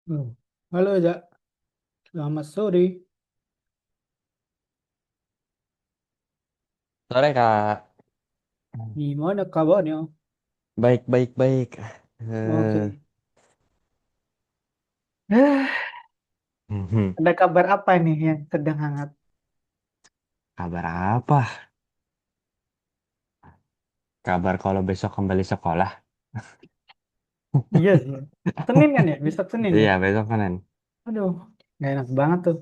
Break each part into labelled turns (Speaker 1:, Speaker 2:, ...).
Speaker 1: Oh. Halo, Jak. Selamat sore.
Speaker 2: Sore Kak.
Speaker 1: Gimana kabarnya?
Speaker 2: Baik, baik, baik. Eh,
Speaker 1: Oke. Ada kabar apa nih yang sedang hangat?
Speaker 2: kabar apa? Kabar kalau besok kembali sekolah?
Speaker 1: Iya sih. Senin kan ya? Besok Senin ya?
Speaker 2: Iya, besok kan.
Speaker 1: Aduh, gak enak banget tuh.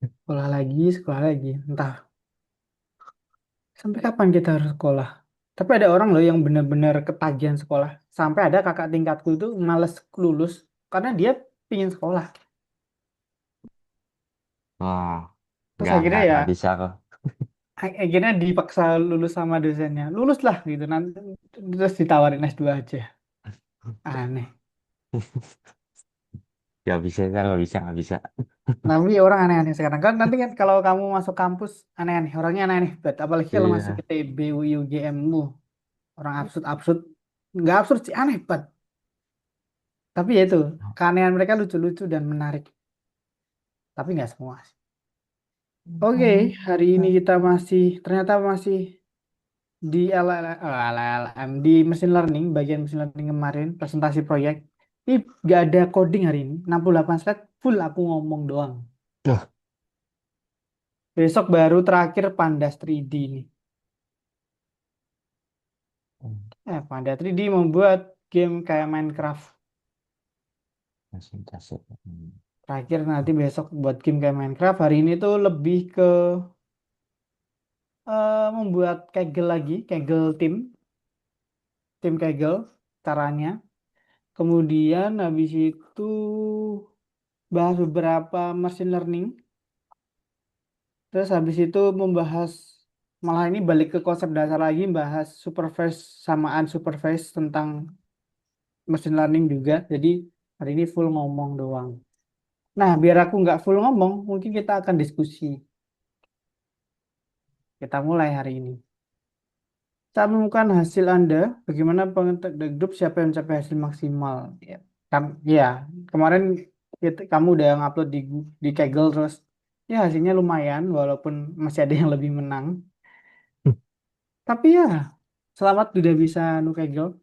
Speaker 1: Sekolah lagi, sekolah lagi. Entah sampai kapan kita harus sekolah. Tapi ada orang loh yang benar-benar ketagihan sekolah. Sampai ada kakak tingkatku itu males lulus karena dia pingin sekolah.
Speaker 2: Wah,
Speaker 1: Terus akhirnya ya,
Speaker 2: nggak bisa kok.
Speaker 1: akhirnya dipaksa lulus sama dosennya. Lulus lah gitu. Nanti terus ditawarin S2 aja. Aneh.
Speaker 2: Nggak bisa, nggak bisa, nggak bisa.
Speaker 1: Tapi orang aneh-aneh sekarang kan nanti kan kalau kamu masuk kampus aneh-aneh orangnya aneh-aneh banget apalagi kalau masuk
Speaker 2: Iya.
Speaker 1: ITB UI UGM orang absurd absurd nggak absurd sih aneh banget tapi ya itu keanehan mereka lucu-lucu dan menarik tapi nggak semua sih. Oke, hari ini kita masih ternyata masih di LLM di machine learning bagian machine learning kemarin presentasi proyek ini nggak ada coding hari ini 68 slide full aku ngomong doang.
Speaker 2: Duh.
Speaker 1: Besok baru terakhir Pandas 3D nih. Panda 3D membuat game kayak Minecraft.
Speaker 2: Masih, masih.
Speaker 1: Terakhir nanti besok buat game kayak Minecraft. Hari ini tuh lebih ke membuat Kaggle lagi, Kaggle tim Kaggle caranya. Kemudian habis itu bahas beberapa machine learning. Terus habis itu membahas malah ini balik ke konsep dasar lagi, bahas supervised sama unsupervised tentang machine learning juga. Jadi hari ini full ngomong doang. Nah, biar aku nggak full ngomong, mungkin kita akan diskusi. Kita mulai hari ini. Saat menemukan hasil Anda, bagaimana pengetek the group siapa yang mencapai hasil maksimal? Ya, ya, kemarin kamu udah ngupload di Kaggle terus, ya hasilnya lumayan, walaupun masih ada yang lebih menang. Tapi ya, selamat sudah bisa nu Kaggle.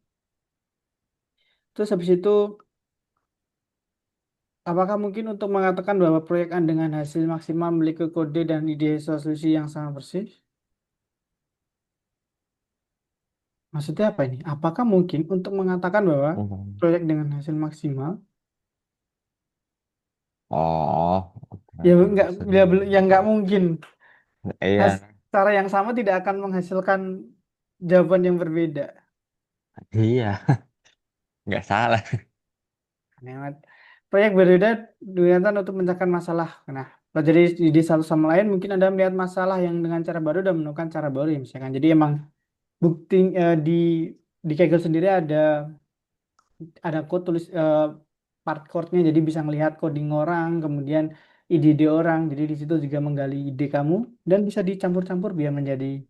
Speaker 1: Terus habis itu, apakah mungkin untuk mengatakan bahwa proyek Anda dengan hasil maksimal memiliki kode dan ide solusi yang sangat bersih? Maksudnya apa ini? Apakah mungkin untuk mengatakan bahwa proyek dengan hasil maksimal
Speaker 2: Oh,
Speaker 1: ya
Speaker 2: oke,
Speaker 1: nggak ya,
Speaker 2: maksudnya.
Speaker 1: ya nggak mungkin
Speaker 2: Iya,
Speaker 1: cara yang sama tidak akan menghasilkan jawaban yang berbeda.
Speaker 2: iya, nggak salah.
Speaker 1: Aneh banget. Proyek berbeda digunakan untuk memecahkan masalah. Nah, jadi di satu sama lain mungkin Anda melihat masalah yang dengan cara baru dan menemukan cara baru ya misalkan. Jadi emang bukti di Kaggle sendiri ada code tulis part code-nya jadi bisa melihat coding orang, kemudian ide-ide orang. Jadi di situ juga menggali ide kamu dan bisa dicampur-campur biar menjadi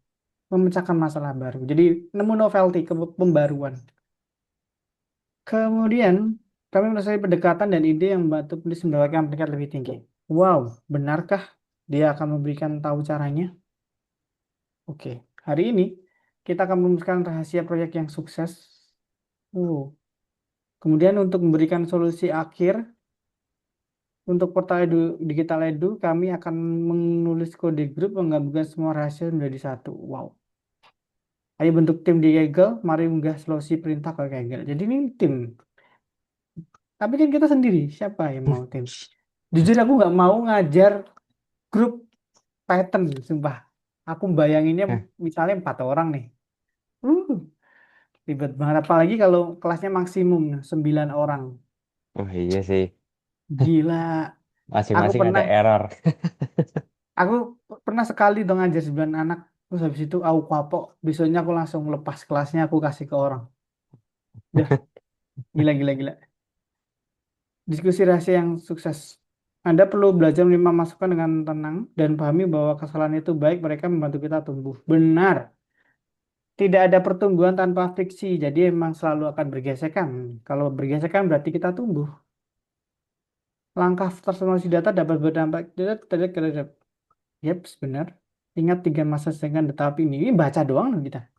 Speaker 1: memecahkan masalah baru. Jadi nemu novelty, pembaruan. Kemudian kami menyelesaikan pendekatan dan ide yang membantu penulis mendapatkan peringkat lebih tinggi. Wow, benarkah dia akan memberikan tahu caranya? Oke, hari ini kita akan menemukan rahasia proyek yang sukses. Oh. Kemudian untuk memberikan solusi akhir untuk portal Digital Edu, kami akan menulis kode grup menggabungkan semua rahasia menjadi satu. Wow. Ayo bentuk tim di Kaggle, mari unggah solusi perintah ke Kaggle. Jadi ini tim. Tapi kan kita sendiri, siapa yang mau tim? Jujur aku nggak mau ngajar grup Python, sumpah. Aku bayanginnya misalnya 4 orang nih. Uh, ribet banget. Apalagi kalau kelasnya maksimum 9 orang.
Speaker 2: Oh iya sih,
Speaker 1: Gila. Aku
Speaker 2: masing-masing ada
Speaker 1: pernah,
Speaker 2: error.
Speaker 1: aku pernah sekali dong ngajar 9 anak. Terus habis itu aku kapok. Besoknya aku langsung lepas kelasnya, aku kasih ke orang. Udah, gila, gila, gila. Diskusi rahasia yang sukses. Anda perlu belajar menerima masukan dengan tenang dan pahami bahwa kesalahan itu baik mereka membantu kita tumbuh. Benar. tidak ada pertumbuhan tanpa friksi, jadi emang selalu akan bergesekan. Kalau bergesekan berarti kita tumbuh. Langkah transformasi data dapat berdampak. Yep, benar. Ingat tiga masa sedangkan data ini baca doang loh kita.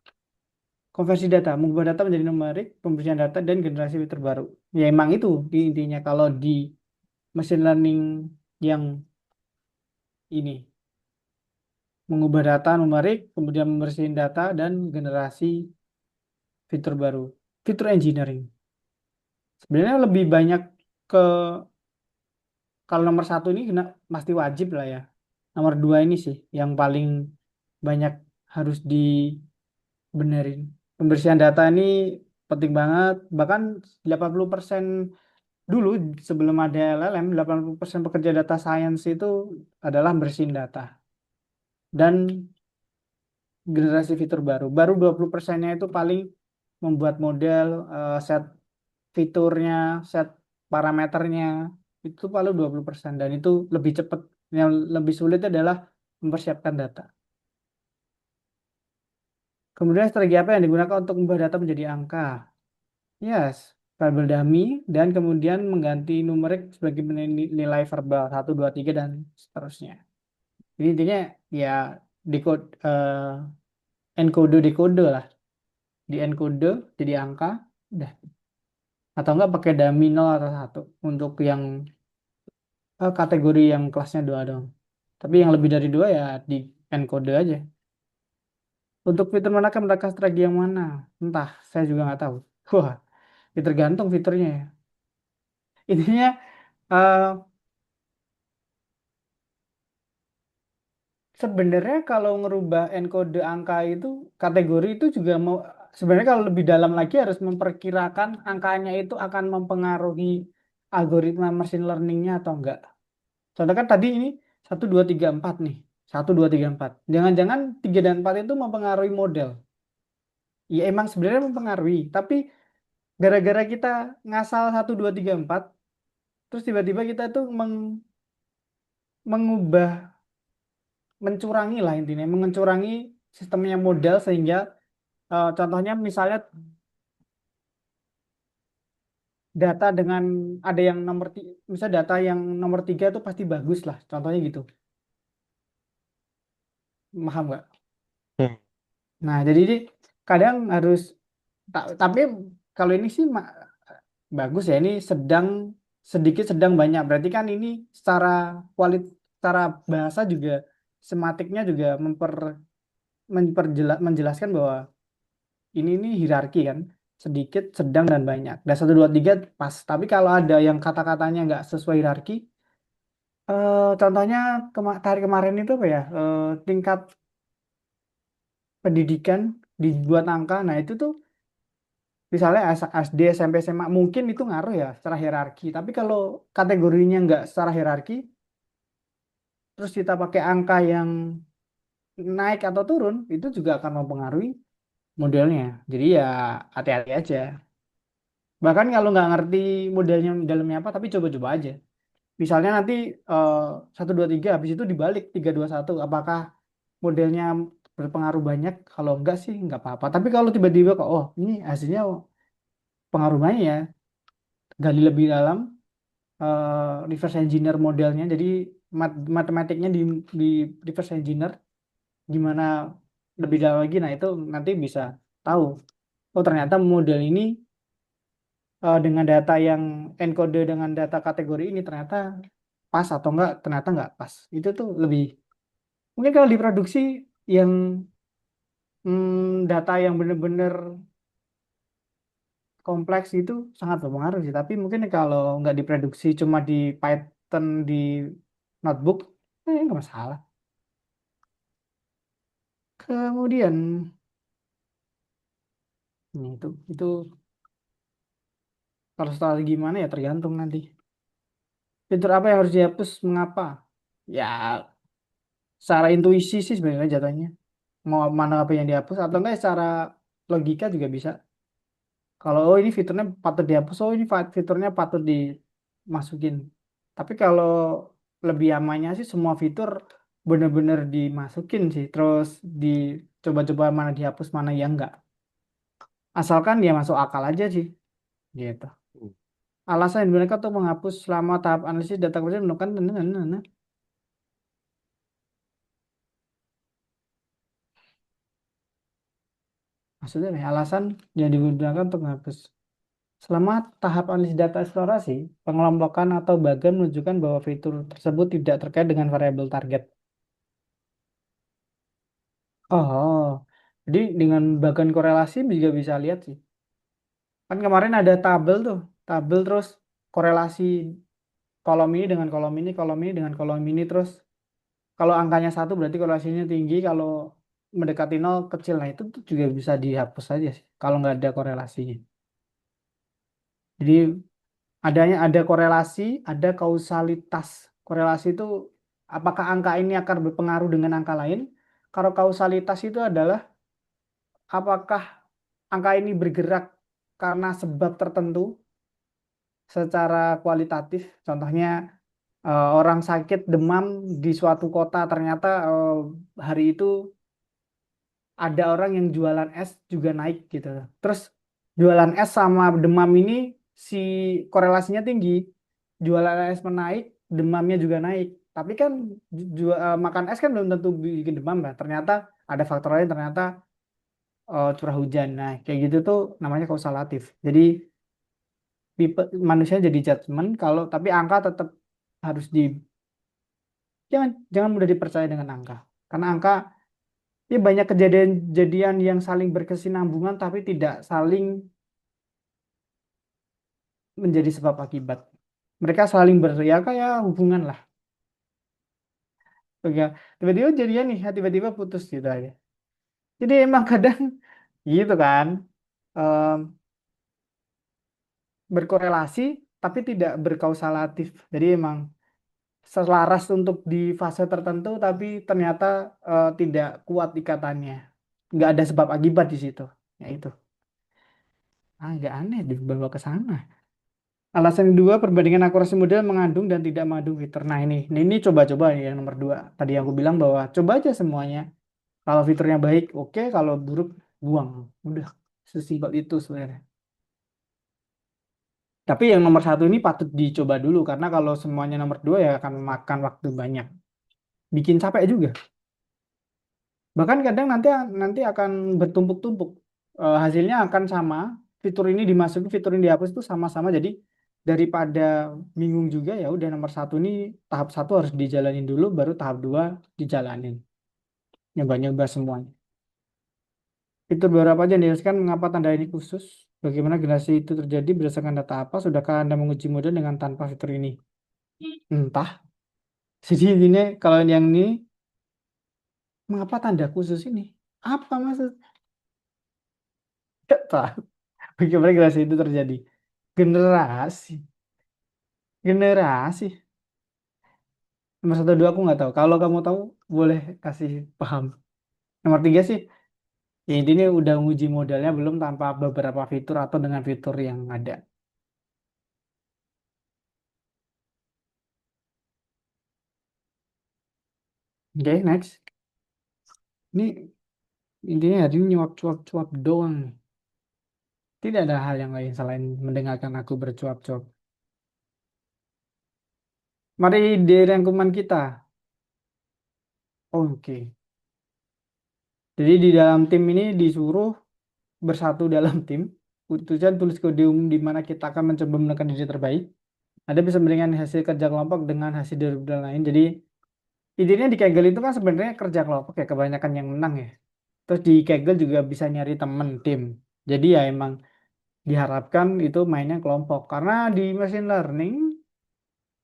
Speaker 1: Konversi data, mengubah data menjadi numerik, pembersihan data, dan generasi terbaru. Ya emang itu di intinya kalau di machine learning yang ini mengubah data numerik, kemudian membersihin data dan generasi fitur baru. Fitur engineering. Sebenarnya lebih banyak ke kalau nomor satu ini pasti wajib lah ya. Nomor dua ini sih yang paling banyak harus dibenerin. Pembersihan data ini penting banget. Bahkan 80% dulu sebelum ada LLM, 80% pekerja data science itu adalah bersihin data. Dan generasi fitur baru. Baru 20%-nya itu paling membuat model, set fiturnya, set parameternya, itu paling 20%. Dan itu lebih cepat. Yang lebih sulit adalah mempersiapkan data. Kemudian strategi apa yang digunakan untuk mengubah data menjadi angka? Yes, variabel dummy, dan kemudian mengganti numerik sebagai nilai verbal, 1, 2, 3, dan seterusnya. Jadi intinya ya decode, encode decode lah. Di encode jadi angka, udah. Atau enggak pakai dummy 0 atau 1 untuk yang kategori yang kelasnya 2 dong. Tapi yang lebih dari 2 ya di encode aja. Untuk fitur manakah mendapatkan strategi yang mana? Entah, saya juga nggak tahu. Wah, ya tergantung fiturnya ya. Intinya eh, sebenarnya kalau ngerubah encode angka itu kategori itu juga mau sebenarnya kalau lebih dalam lagi harus memperkirakan angkanya itu akan mempengaruhi algoritma machine learningnya atau enggak. Contoh kan tadi ini 1, 2, 3, 4 nih. 1, 2, 3, 4. Jangan-jangan 3 dan 4 itu mempengaruhi model. Ya emang sebenarnya mempengaruhi, tapi gara-gara kita ngasal 1, 2, 3, 4, terus tiba-tiba kita tuh mengubah, mencurangi lah intinya, mencurangi sistemnya model sehingga contohnya misalnya data dengan ada yang misalnya data yang nomor 3 itu pasti bagus lah, contohnya gitu. Paham nggak?
Speaker 2: Hmm.
Speaker 1: Nah, jadi ini kadang harus tapi kalau ini sih bagus ya, ini sedikit sedang banyak. Berarti kan ini secara secara bahasa juga sematiknya juga menjelaskan bahwa ini hierarki kan, sedikit, sedang dan banyak. Dan 1, 2, 3 pas. Tapi kalau ada yang kata-katanya nggak sesuai hierarki, contohnya kemarin itu apa ya? Tingkat pendidikan dibuat angka. Nah, itu tuh misalnya SD, SMP, SMA mungkin itu ngaruh ya secara hierarki. Tapi kalau kategorinya nggak secara hierarki, terus kita pakai angka yang naik atau turun, itu juga akan mempengaruhi modelnya. Jadi ya hati-hati aja. Bahkan kalau nggak ngerti modelnya dalamnya apa, tapi coba-coba aja. Misalnya nanti eh, 1, 2, 3, habis itu dibalik 3, 2, 1. Apakah modelnya berpengaruh banyak? Kalau enggak sih nggak apa-apa. Tapi kalau tiba-tiba kok, oh ini hasilnya pengaruh banyak ya, gali lebih dalam, reverse engineer modelnya. Jadi matematiknya di reverse engineer gimana lebih dalam lagi. Nah itu nanti bisa tahu. Oh ternyata model ini dengan data yang encode dengan data kategori ini ternyata pas atau enggak, ternyata enggak pas. Itu tuh lebih mungkin kalau diproduksi yang data yang benar-benar kompleks itu sangat berpengaruh sih. Tapi mungkin kalau nggak diproduksi cuma di Python di notebook, nggak masalah. Kemudian itu kalau strategi gimana ya tergantung nanti. Fitur apa yang harus dihapus, mengapa? Ya secara intuisi sih sebenarnya jatuhnya. Mau mana apa yang dihapus atau enggak secara logika juga bisa. Kalau oh ini fiturnya patut dihapus, oh ini fiturnya patut dimasukin. Tapi kalau lebih amannya sih semua fitur benar-benar dimasukin sih, terus di coba-coba mana dihapus, mana yang enggak. Asalkan dia masuk akal aja sih, gitu.
Speaker 2: Hmm.
Speaker 1: Alasan yang digunakan untuk menghapus selama tahap analisis data kepribadian menemukan maksudnya nih, alasan yang digunakan untuk menghapus. Selama tahap analisis data eksplorasi, pengelompokan atau bagian menunjukkan bahwa fitur tersebut tidak terkait dengan variabel target. Oh, jadi dengan bagian korelasi juga bisa lihat sih. Kan kemarin ada tabel tuh, tabel terus korelasi kolom ini dengan kolom ini, kolom ini dengan kolom ini, terus kalau angkanya satu berarti korelasinya tinggi, kalau mendekati nol kecil. Nah itu tuh juga bisa dihapus aja sih, kalau nggak ada korelasinya. Jadi ada korelasi, ada kausalitas. Korelasi itu apakah angka ini akan berpengaruh dengan angka lain? Kalau kausalitas itu adalah apakah angka ini bergerak karena sebab tertentu secara kualitatif. Contohnya orang sakit demam di suatu kota ternyata hari itu ada orang yang jualan es juga naik gitu. Terus jualan es sama demam ini si korelasinya tinggi. Jualan es menaik, demamnya juga naik. Tapi kan makan es kan belum tentu bikin demam lah. Ternyata ada faktor lain, ternyata curah hujan. Nah, kayak gitu tuh namanya kausalatif. Jadi manusia jadi judgement kalau tapi angka tetap harus jangan jangan mudah dipercaya dengan angka. Karena angka ya banyak kejadian-kejadian yang saling berkesinambungan tapi tidak saling menjadi sebab akibat. Mereka saling ya kayak hubungan lah. Oke, tiba-tiba jadian nih, tiba-tiba putus gitu aja. Jadi emang kadang gitu kan, em, berkorelasi tapi tidak berkausalatif. Jadi emang selaras untuk di fase tertentu tapi ternyata tidak kuat ikatannya. Nggak ada sebab akibat di situ. Ya itu. Agak aneh dibawa ke sana. Alasan kedua, perbandingan akurasi model mengandung dan tidak mengandung fitur. Nah ini coba-coba nih yang nomor dua. Tadi yang aku bilang bahwa coba aja semuanya. Kalau fiturnya baik, oke. Kalau buruk, buang. Udah, sesimpel itu sebenarnya. Tapi yang nomor satu ini patut dicoba dulu. Karena kalau semuanya nomor dua ya akan memakan waktu banyak. Bikin capek juga. Bahkan kadang nanti nanti akan bertumpuk-tumpuk. Hasilnya akan sama. Fitur ini dimasukin, fitur ini dihapus itu sama-sama. Jadi daripada bingung juga ya udah nomor satu ini tahap satu harus dijalanin dulu, baru tahap dua dijalanin. Nyoba-nyoba semuanya. Fitur beberapa aja yang dijelaskan mengapa tanda ini khusus. Bagaimana generasi itu terjadi berdasarkan data apa? Sudahkah Anda menguji model dengan tanpa fitur ini? Entah. Jadi ini kalau yang ini mengapa tanda khusus ini? Apa maksud? Gak tahu. Bagaimana generasi itu terjadi? Generasi, generasi. Nomor satu dua aku nggak tahu. Kalau kamu tahu, boleh kasih paham. Nomor tiga sih, ya intinya udah nguji modelnya belum tanpa beberapa fitur atau dengan fitur yang ada. Oke, next. Ini intinya hari ini nyuap-cuap-cuap doang nih. Tidak ada hal yang lain selain mendengarkan aku bercuap-cuap. Mari di rangkuman kita. Oke. Jadi di dalam tim ini disuruh bersatu dalam tim. Tujuan tulis kode umum di mana kita akan mencoba menekan ide terbaik. Ada bisa membandingkan hasil kerja kelompok dengan hasil dari budaya lain. Jadi intinya di Kaggle itu kan sebenarnya kerja kelompok ya kebanyakan yang menang ya. Terus di Kaggle juga bisa nyari temen tim. Jadi ya emang diharapkan itu mainnya kelompok. Karena di machine learning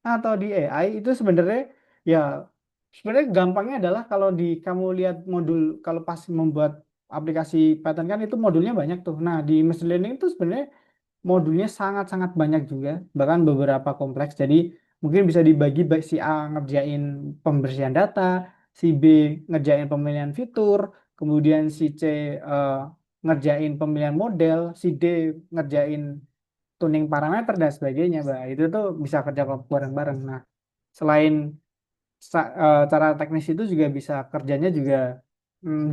Speaker 1: atau di AI itu sebenarnya ya sebenarnya gampangnya adalah kalau di kamu lihat modul kalau pas membuat aplikasi Python kan itu modulnya banyak tuh. Nah, di machine learning itu sebenarnya modulnya sangat-sangat banyak juga, bahkan beberapa kompleks. Jadi mungkin bisa dibagi baik si A ngerjain pembersihan data, si B ngerjain pemilihan fitur, kemudian si C eh, ngerjain pemilihan model, si D ngerjain tuning parameter dan sebagainya. Bah, itu tuh bisa kerja kelompok bareng-bareng. Nah, selain cara teknis itu juga bisa kerjanya juga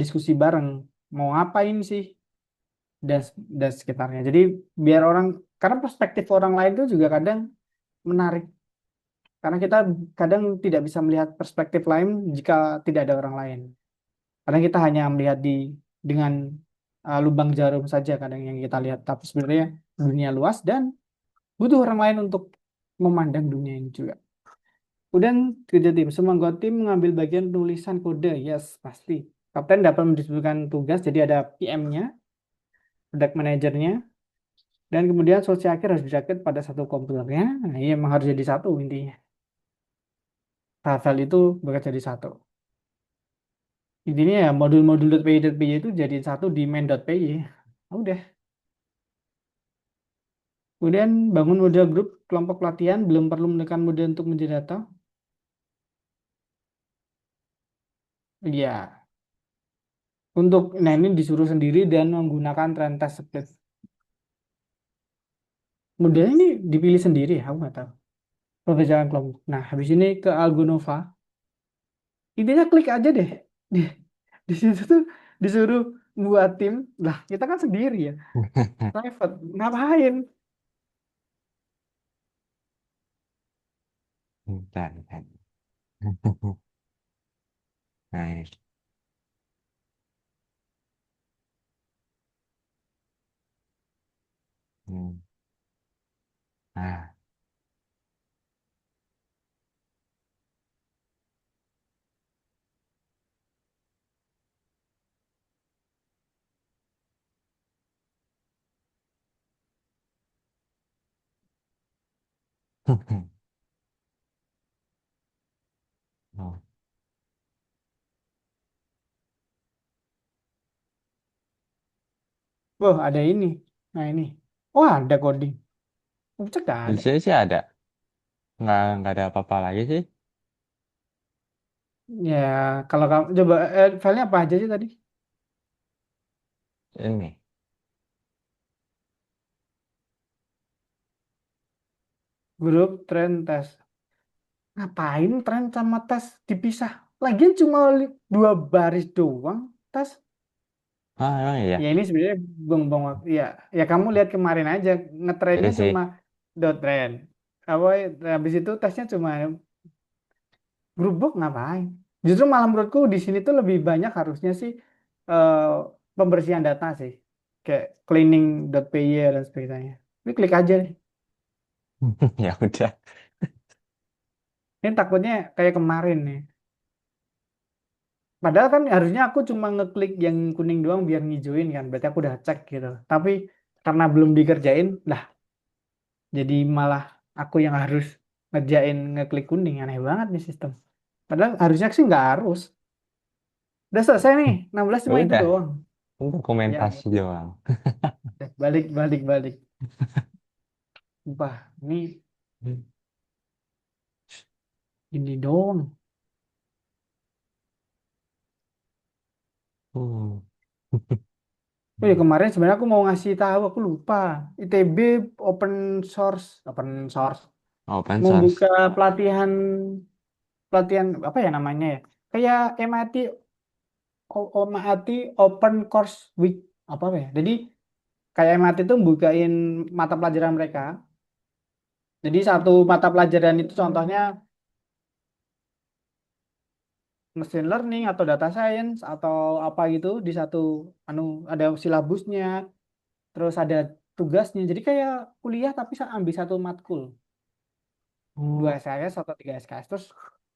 Speaker 1: diskusi bareng mau ngapain sih dan sekitarnya. Jadi biar orang, karena perspektif orang lain itu juga kadang menarik, karena kita kadang tidak bisa melihat perspektif lain jika tidak ada orang lain. Kadang kita hanya melihat dengan lubang jarum saja kadang yang kita lihat, tapi sebenarnya dunia luas dan butuh orang lain untuk memandang dunia ini juga. Kemudian kerja tim, semua anggota tim mengambil bagian tulisan kode, yes pasti. Kapten dapat mendiskusikan tugas, jadi ada PM-nya, product manajernya, dan kemudian solusi akhir harus dirakit pada satu komputernya. Nah, ini emang harus jadi satu intinya. Hal-hal itu bekerja jadi satu. Intinya ya modul-modul .py itu jadi satu di main.py. Nah, udah. Kemudian bangun model grup kelompok pelatihan, belum perlu menekan model untuk menjadi data. Iya. Nah ini disuruh sendiri dan menggunakan trend test split. Modelnya ini dipilih sendiri ya, aku nggak tahu. Perbedaan kelompok. Nah, habis ini ke Algonova. Intinya klik aja deh. Di, di situ tuh disuruh buat tim. Lah, kita kan sendiri ya. Private. Ngapain?
Speaker 2: Bentar, bentar. Nah, hmm. Nah, oh,
Speaker 1: Wah, ada ini. Nah, ini. Oh, ada coding. Cek nggak
Speaker 2: di
Speaker 1: ada.
Speaker 2: sini sih ada. Nggak ada apa-apa lagi sih.
Speaker 1: Ya, kalau kamu coba filenya apa aja sih tadi?
Speaker 2: Ini.
Speaker 1: Grup, trend, tes. Ngapain trend sama tes dipisah? Lagian cuma dua baris doang. Tes.
Speaker 2: Ah, emang iya.
Speaker 1: Ya ini sebenarnya buang-buang waktu. Ya, ya kamu lihat kemarin aja
Speaker 2: Iya
Speaker 1: ngetrennya
Speaker 2: sih.
Speaker 1: cuma dot trend. Apa habis itu tesnya cuma grup book ngapain? Justru malah menurutku di sini tuh lebih banyak harusnya sih eh, pembersihan data sih. Kayak cleaning.py dan sebagainya. Ini klik aja nih.
Speaker 2: Ya udah.
Speaker 1: Ini takutnya kayak kemarin nih. Padahal kan harusnya aku cuma ngeklik yang kuning doang biar ngijauin kan. Berarti aku udah cek gitu. Tapi karena belum dikerjain, lah jadi malah aku yang harus ngerjain ngeklik kuning. Aneh banget nih sistem. Padahal harusnya sih nggak harus. Udah selesai nih. 16
Speaker 2: Ya
Speaker 1: cuma itu
Speaker 2: udah.
Speaker 1: doang.
Speaker 2: Ini
Speaker 1: Ya,
Speaker 2: dokumentasi doang.
Speaker 1: balik, balik, balik. Wah, ini ini doang.
Speaker 2: Hmm.
Speaker 1: Oh ya kemarin sebenarnya aku mau ngasih tahu, aku lupa. ITB open source,
Speaker 2: Open source.
Speaker 1: membuka pelatihan pelatihan apa ya namanya ya? Kayak MIT MIT Open Course Week apa ya? Jadi kayak MIT itu bukain mata pelajaran mereka. Jadi satu mata pelajaran itu contohnya machine learning atau data science atau apa gitu di satu anu ada silabusnya, terus ada tugasnya. Jadi kayak kuliah tapi ambil satu matkul, dua
Speaker 2: Oh.
Speaker 1: SKS atau tiga SKS. Terus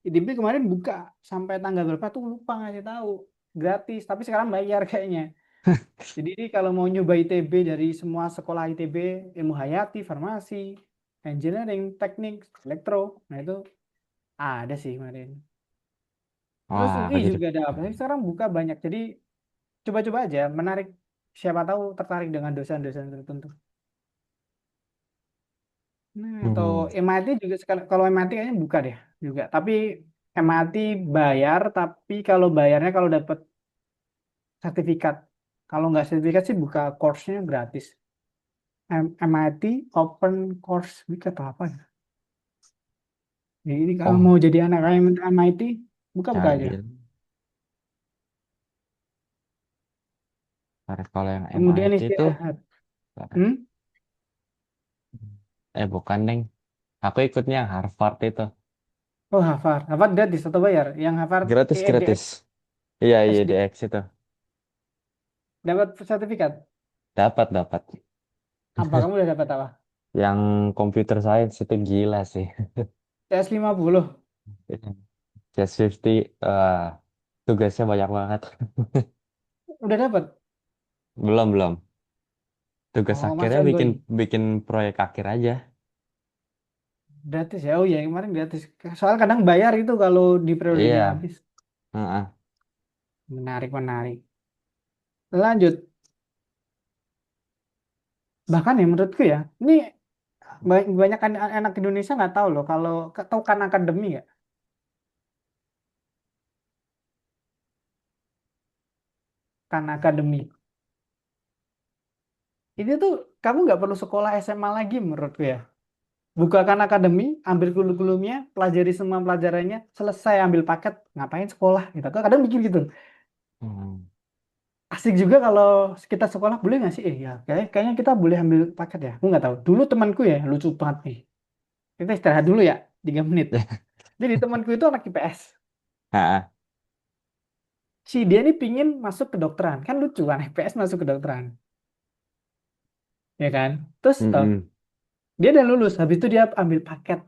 Speaker 1: IDB kemarin buka sampai tanggal berapa tuh lupa ngasih tahu. Gratis, tapi sekarang bayar kayaknya. Jadi ini kalau mau nyoba ITB dari semua sekolah ITB, ilmu hayati, farmasi, engineering, teknik, elektro, nah itu ada sih kemarin. Terus
Speaker 2: Wah,
Speaker 1: UI
Speaker 2: gitu.
Speaker 1: juga ada apa sih? Sekarang buka banyak. Jadi coba-coba aja, menarik. Siapa tahu tertarik dengan dosen-dosen tertentu. Nah, atau
Speaker 2: Hmm.
Speaker 1: MIT juga kalau MIT kayaknya buka deh juga. Tapi MIT bayar, tapi kalau bayarnya kalau dapat sertifikat. Kalau nggak sertifikat sih buka course-nya gratis. MIT Open Course Week atau apa ya? Jadi kalau
Speaker 2: Oh,
Speaker 1: mau jadi anak MIT, buka-buka aja.
Speaker 2: cari. Kalau yang
Speaker 1: Kemudian
Speaker 2: MIT itu,
Speaker 1: istirahat. Hmm?
Speaker 2: bukan, Neng. Aku ikutnya Harvard itu.
Speaker 1: Oh, Harvard. Harvard gratis atau bayar? Yang Harvard
Speaker 2: Gratis,
Speaker 1: EDX
Speaker 2: gratis. Iya, iya,
Speaker 1: SD.
Speaker 2: DX itu.
Speaker 1: Dapat sertifikat.
Speaker 2: Dapat, dapat.
Speaker 1: Apa kamu udah dapat apa?
Speaker 2: Yang computer science itu gila sih.
Speaker 1: CS50.
Speaker 2: Just 50, tugasnya banyak banget.
Speaker 1: Udah dapat.
Speaker 2: Belum, belum. Tugas
Speaker 1: Oh,
Speaker 2: akhirnya
Speaker 1: masih
Speaker 2: bikin
Speaker 1: ongoing.
Speaker 2: bikin proyek akhir aja.
Speaker 1: Gratis ya. Oh iya, kemarin gratis. Soal kadang bayar itu kalau di periodenya
Speaker 2: Iya.
Speaker 1: habis.
Speaker 2: Heeh.
Speaker 1: Menarik, menarik. Lanjut. Bahkan ya menurutku ya, ini banyak anak Indonesia nggak tahu loh kalau tahu Khan Academy ya. Khan Academy. Ini tuh kamu nggak perlu sekolah SMA lagi menurutku ya. Buka Khan Academy, ambil kurikulumnya, pelajari semua pelajarannya, selesai ambil paket, ngapain sekolah gitu. Aku kadang mikir gitu.
Speaker 2: Hmm.
Speaker 1: Asik juga kalau kita sekolah boleh nggak sih? Ya, kayaknya kita boleh ambil paket ya. Aku nggak tahu. Dulu temanku ya lucu banget nih. Kita istirahat dulu ya, 3 menit. Jadi temanku itu anak IPS.
Speaker 2: Heeh.
Speaker 1: Si dia ini pingin masuk kedokteran. Kan lucu kan, IPS masuk kedokteran. Ya kan? Terus toh,
Speaker 2: Mm-mm.
Speaker 1: dia udah lulus. Habis itu dia ambil paket.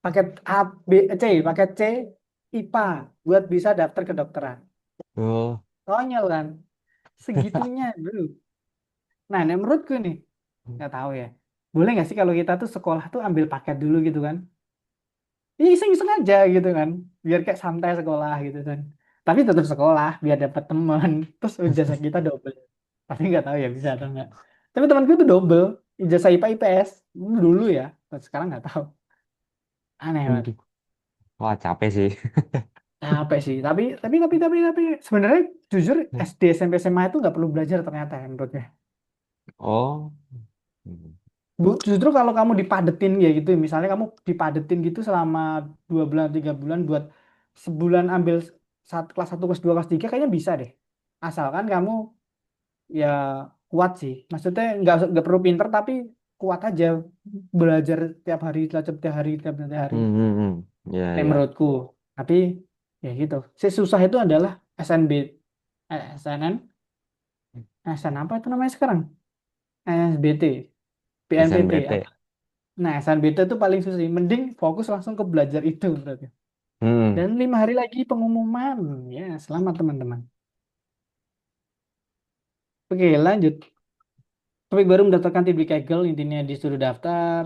Speaker 1: Paket A, B, C. Paket C, IPA. Buat bisa daftar kedokteran.
Speaker 2: Oh.
Speaker 1: Konyol kan? Segitunya dulu. Nah, menurutku nih, nggak tahu ya. Boleh nggak sih kalau kita tuh sekolah tuh ambil paket dulu gitu kan? Ya iseng-iseng aja gitu kan. Biar kayak santai sekolah gitu kan. Tapi tetap sekolah biar dapat teman. Terus ijazah kita double. Tapi nggak tahu ya bisa atau nggak. Tapi temanku itu double. Ijazah IPA IPS. Dulu ya. Tapi sekarang nggak tahu. Aneh banget.
Speaker 2: Wah, capek sih.
Speaker 1: Capek sih. Tapi sebenarnya jujur SD SMP SMA itu nggak perlu belajar ternyata ya menurutnya.
Speaker 2: Oh. Hmm.
Speaker 1: Justru kalau kamu dipadetin ya gitu, misalnya kamu dipadetin gitu selama 2 bulan 3 bulan buat sebulan ambil kelas 1 kelas 2 kelas 3 kayaknya bisa deh. Asalkan kamu ya kuat sih. Maksudnya nggak perlu pinter tapi kuat aja belajar tiap hari, belajar tiap hari, tiap hari.
Speaker 2: Hmm, hmm, hmm. Ya, ya.
Speaker 1: Menurutku. Tapi ya gitu. Si susah itu adalah SNB, SNN, SN apa itu namanya sekarang? SBT, BNPT.
Speaker 2: SNBT.
Speaker 1: Nah, SNBT itu paling susah. Mending fokus langsung ke belajar itu berarti.
Speaker 2: Hmm.
Speaker 1: Dan 5 hari lagi pengumuman. Ya, selamat teman-teman. Oke, lanjut. Topik baru mendaftarkan tim di Kaggle. Intinya disuruh daftar.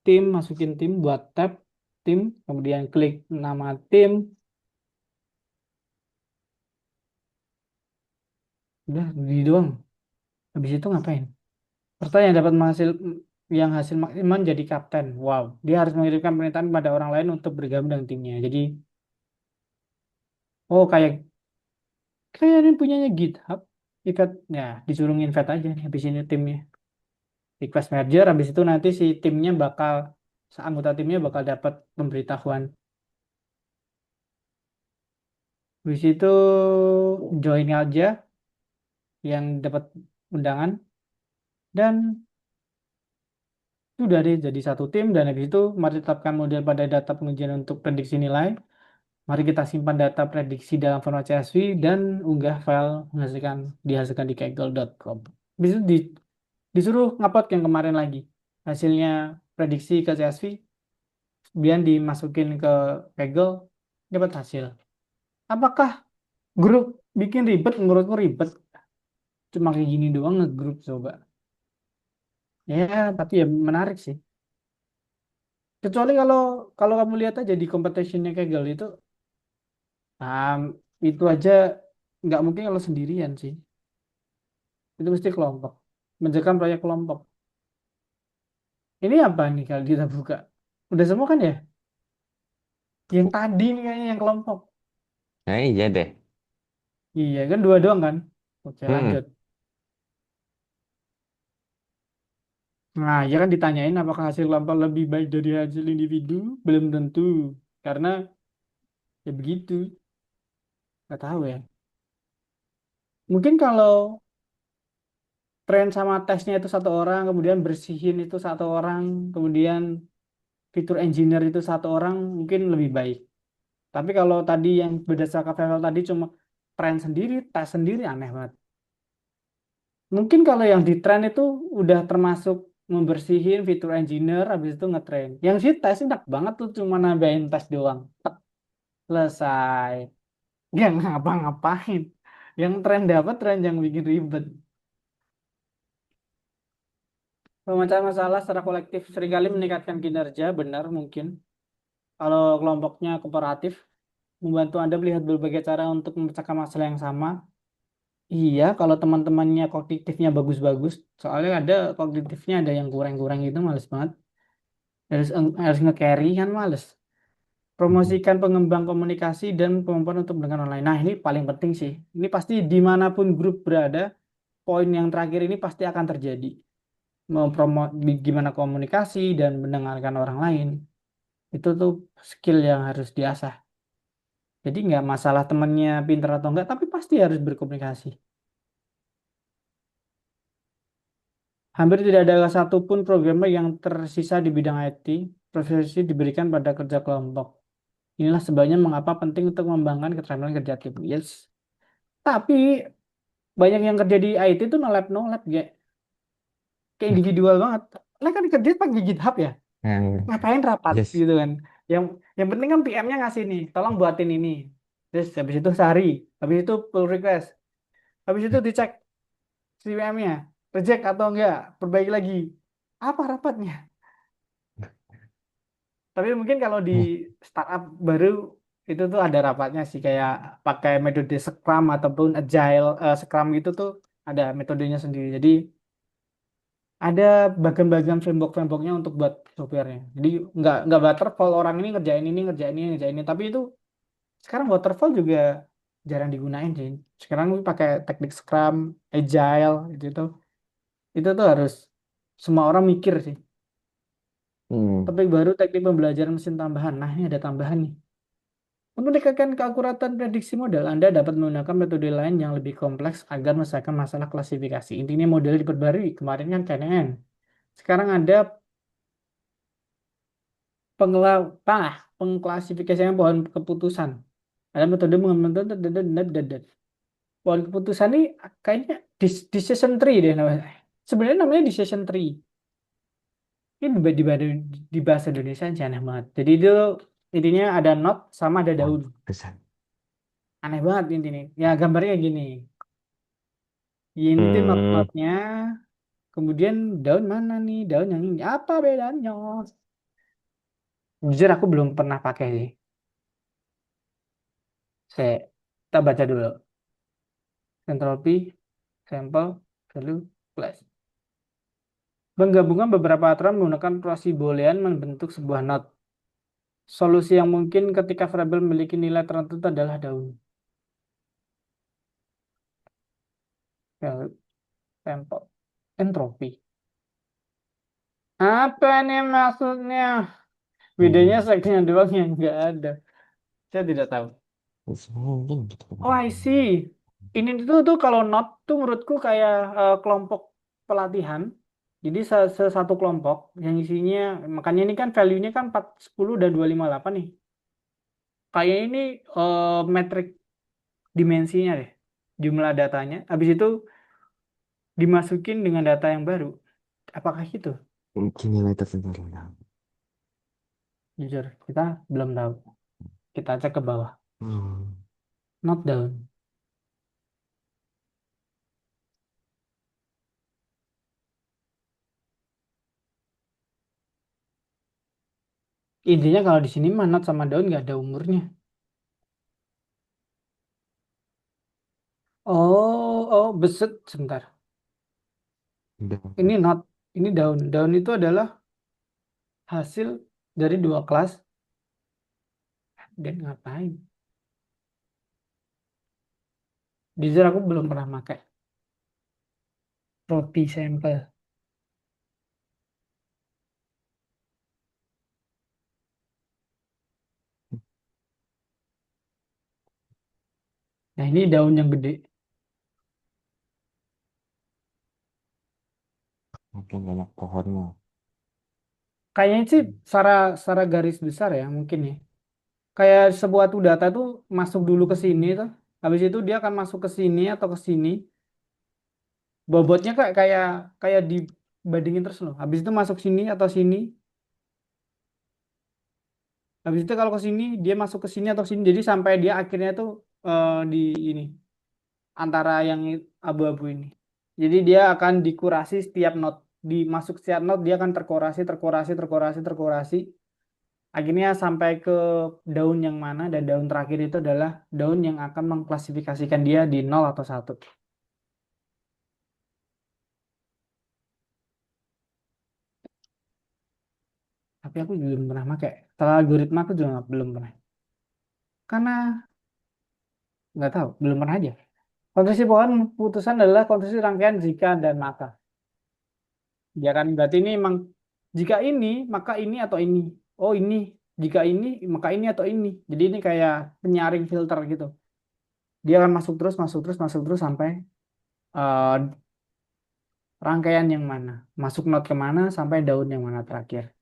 Speaker 1: Tim, masukin tim, buat tab tim. Kemudian klik nama tim. Udah, di doang. Habis itu ngapain? Peserta yang dapat yang hasil maksimal jadi kapten. Wow, dia harus mengirimkan pernyataan pada orang lain untuk bergabung dengan timnya. Jadi, oh kayak ini punyanya GitHub. Invite, ya disuruh invite aja nih habis ini timnya. Request merger, habis itu nanti si timnya bakal, anggota timnya bakal dapat pemberitahuan. Habis itu join aja yang dapat undangan dan sudah deh jadi satu tim dan habis itu mari tetapkan model pada data pengujian untuk prediksi nilai. Mari kita simpan data prediksi dalam format CSV dan unggah file dihasilkan di kaggle.com. Habis itu disuruh ngupload yang kemarin lagi. Hasilnya prediksi ke CSV, kemudian dimasukin ke Kaggle, dapat hasil. Apakah grup bikin ribet? Menurutku ribet. Cuma kayak gini doang ngegrup coba. Ya, tapi ya menarik sih. Kecuali kalau kalau kamu lihat aja di competitionnya Kaggle um, itu aja nggak mungkin kalau sendirian sih. Itu mesti kelompok. Menjalankan proyek kelompok. Ini apa nih kalau kita buka? Udah semua kan ya? Yang tadi nih kayaknya yang kelompok.
Speaker 2: Iya deh.
Speaker 1: Iya kan dua doang kan? Oke
Speaker 2: Hmm.
Speaker 1: lanjut. Nah, ya kan ditanyain apakah hasil kelompok lebih baik dari hasil individu? Belum tentu. Karena ya begitu. Nggak tahu ya. Mungkin kalau tren sama tesnya itu satu orang, kemudian bersihin itu satu orang, kemudian fitur engineer itu satu orang, mungkin lebih baik. Tapi kalau tadi yang berdasarkan level tadi cuma tren sendiri, tes sendiri, aneh banget. Mungkin kalau yang di tren itu udah termasuk membersihin fitur engineer, habis itu ngetrain. Yang sih tes enak banget tuh, cuma nambahin tes doang. Tek, selesai. Dia ngapa-ngapain. Yang tren dapat tren yang bikin ribet. Pemecahan masalah secara kolektif seringkali meningkatkan kinerja, benar mungkin. Kalau kelompoknya kooperatif, membantu Anda melihat berbagai cara untuk memecahkan masalah yang sama. Iya, kalau teman-temannya kognitifnya bagus-bagus, soalnya ada kognitifnya ada yang kurang-kurang gitu, males banget. Harus nge-carry kan males.
Speaker 2: Mhm.
Speaker 1: Promosikan pengembang komunikasi dan kemampuan untuk mendengar online. Nah, ini paling penting sih. Ini pasti dimanapun grup berada, poin yang terakhir ini pasti akan terjadi. Gimana komunikasi dan mendengarkan orang lain. Itu tuh skill yang harus diasah. Jadi nggak masalah temennya pintar atau enggak, tapi pasti harus berkomunikasi. Hampir tidak ada satupun programmer yang tersisa di bidang IT. Profesi diberikan pada kerja kelompok. Inilah sebabnya mengapa penting untuk mengembangkan keterampilan kerja tim. Yes. Tapi banyak yang kerja di IT itu no lab kayak individual banget. Lah kan kerja pakai GitHub ya.
Speaker 2: Yang
Speaker 1: Ngapain rapat
Speaker 2: yes.
Speaker 1: gitu kan. Yang yang penting kan PM-nya ngasih nih, tolong buatin ini. Terus habis itu sehari, habis itu pull request. Habis itu dicek si PM-nya, reject atau enggak, perbaiki lagi. Apa rapatnya? Tapi mungkin kalau di
Speaker 2: Hmm.
Speaker 1: startup baru itu tuh ada rapatnya sih kayak pakai metode Scrum ataupun Agile Scrum gitu tuh ada metodenya sendiri. Jadi ada bagian-bagian frameworknya untuk buat softwarenya. Jadi nggak waterfall orang ini ngerjain ini ngerjain ini ngerjain ini. Tapi itu sekarang waterfall juga jarang digunain sih. Sekarang pakai teknik Scrum, Agile gitu tuh. Itu tuh harus semua orang mikir sih.
Speaker 2: Hmm.
Speaker 1: Topik baru teknik pembelajaran mesin tambahan. Nah, ini ada tambahan nih. Untuk meningkatkan keakuratan prediksi model, Anda dapat menggunakan metode lain yang lebih kompleks agar menyelesaikan masalah klasifikasi. Intinya model diperbarui. Kemarin kan KNN. Sekarang ada pengklasifikasian pohon keputusan. Ada metode mengenai pohon keputusan ini kayaknya decision tree deh namanya. Sebenarnya namanya decision tree. Ini di bahasa Indonesia aja aneh banget. Jadi itu intinya ada not sama ada
Speaker 2: Oh,
Speaker 1: daun.
Speaker 2: pesan.
Speaker 1: Aneh banget intinya. Ya gambarnya gini. Ini tuh
Speaker 2: Hmm.
Speaker 1: not-notnya. Kemudian daun mana nih? Daun yang ini. Apa bedanya? Jujur aku belum pernah pakai sih. Saya kita baca dulu. Entropy, sampel, value, class. Menggabungkan beberapa aturan menggunakan prosi boolean membentuk sebuah not. Solusi yang mungkin ketika variabel memiliki nilai tertentu adalah daun. Value, sampel, entropi. Apa nih maksudnya? Bedanya
Speaker 2: Hmm.
Speaker 1: segmen doang yang nggak ada. Saya tidak tahu.
Speaker 2: Mungkin gitu.
Speaker 1: Oh, I see. Ini tuh kalau not tuh menurutku kayak kelompok pelatihan. Jadi satu kelompok yang isinya, makanya ini kan value-nya kan 4, 10, dan 258 nih. Kayak ini metrik dimensinya deh. Jumlah datanya. Habis itu dimasukin dengan data yang baru. Apakah itu?
Speaker 2: Mungkin nilai tertentu.
Speaker 1: Jujur, kita belum tahu. Kita cek ke bawah.
Speaker 2: Hmm.
Speaker 1: Not down. Intinya kalau di sini mah not sama down nggak ada umurnya. Beset sebentar.
Speaker 2: Udah.
Speaker 1: Ini not, ini down. Down itu adalah hasil dari dua kelas dan ngapain? Jujur aku belum pernah pakai roti sampel. Nah ini daun yang gede.
Speaker 2: semakin banyak pohonnya.
Speaker 1: Kayaknya sih secara secara garis besar ya mungkin ya. Kayak sebuah tuh data tuh masuk dulu ke sini tuh. Habis itu dia akan masuk ke sini atau ke sini. Bobotnya kayak kayak kayak dibandingin terus loh. Habis itu masuk sini atau sini. Habis itu kalau ke sini dia masuk ke sini atau sini. Jadi sampai dia akhirnya tuh di ini antara yang abu-abu ini. Jadi dia akan dikurasi setiap node. Dimasuk setiap node dia akan terkurasi, terkurasi, terkurasi, terkurasi. Akhirnya sampai ke daun yang mana dan daun terakhir itu adalah daun yang akan mengklasifikasikan dia di nol atau satu. Tapi aku belum pernah pakai. Setelah algoritma aku juga belum pernah. Karena nggak tahu, belum pernah aja. Kontruksi pohon putusan adalah kontruksi rangkaian jika dan maka. Ya kan, berarti ini memang jika ini, maka ini atau ini. Oh ini, jika ini, maka ini atau ini. Jadi ini kayak penyaring filter gitu. Dia akan masuk terus, masuk terus, masuk terus sampai eh, rangkaian yang mana. Masuk not kemana sampai daun yang mana terakhir.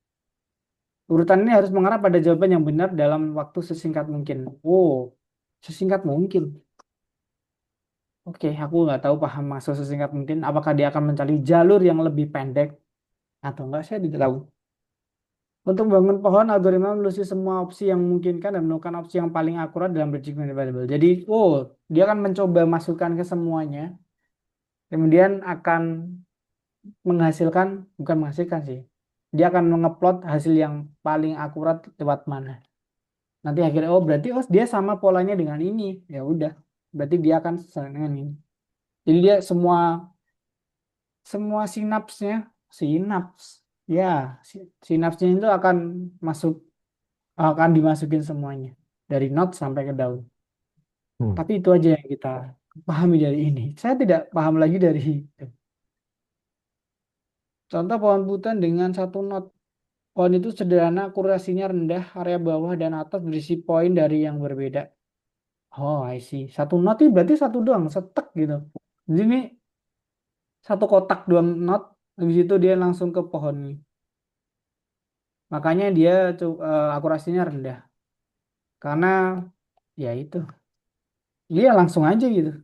Speaker 1: Urutan ini harus mengarah pada jawaban yang benar dalam waktu sesingkat mungkin. Oh, sesingkat mungkin. Oke, aku nggak tahu paham maksud sesingkat mungkin. Apakah dia akan mencari jalur yang lebih pendek atau enggak? Saya tidak tahu. Untuk membangun pohon, algoritma menelusuri semua opsi yang memungkinkan dan menemukan opsi yang paling akurat dalam prediction variable. Jadi, oh, dia akan mencoba masukkan ke semuanya, kemudian akan menghasilkan, bukan menghasilkan sih, dia akan mengeplot hasil yang paling akurat lewat mana. Nanti akhirnya, oh berarti oh dia sama polanya dengan ini, ya udah, berarti dia akan sama dengan ini. Jadi dia semua semua sinapsnya, sinaps, ya, sinapsnya itu akan masuk akan dimasukin semuanya dari not sampai ke daun.
Speaker 2: Hmm.
Speaker 1: Tapi itu aja yang kita pahami dari ini. Saya tidak paham lagi dari itu. Contoh pohon putan dengan satu not. Pohon itu sederhana, akurasinya rendah, area bawah dan atas berisi poin dari yang berbeda. Oh, I see. Satu not itu berarti satu doang, setek gitu. Jadi ini satu kotak dua not, habis itu dia langsung ke pohon ini. Makanya dia akurasinya rendah. Karena ya itu, dia langsung aja gitu.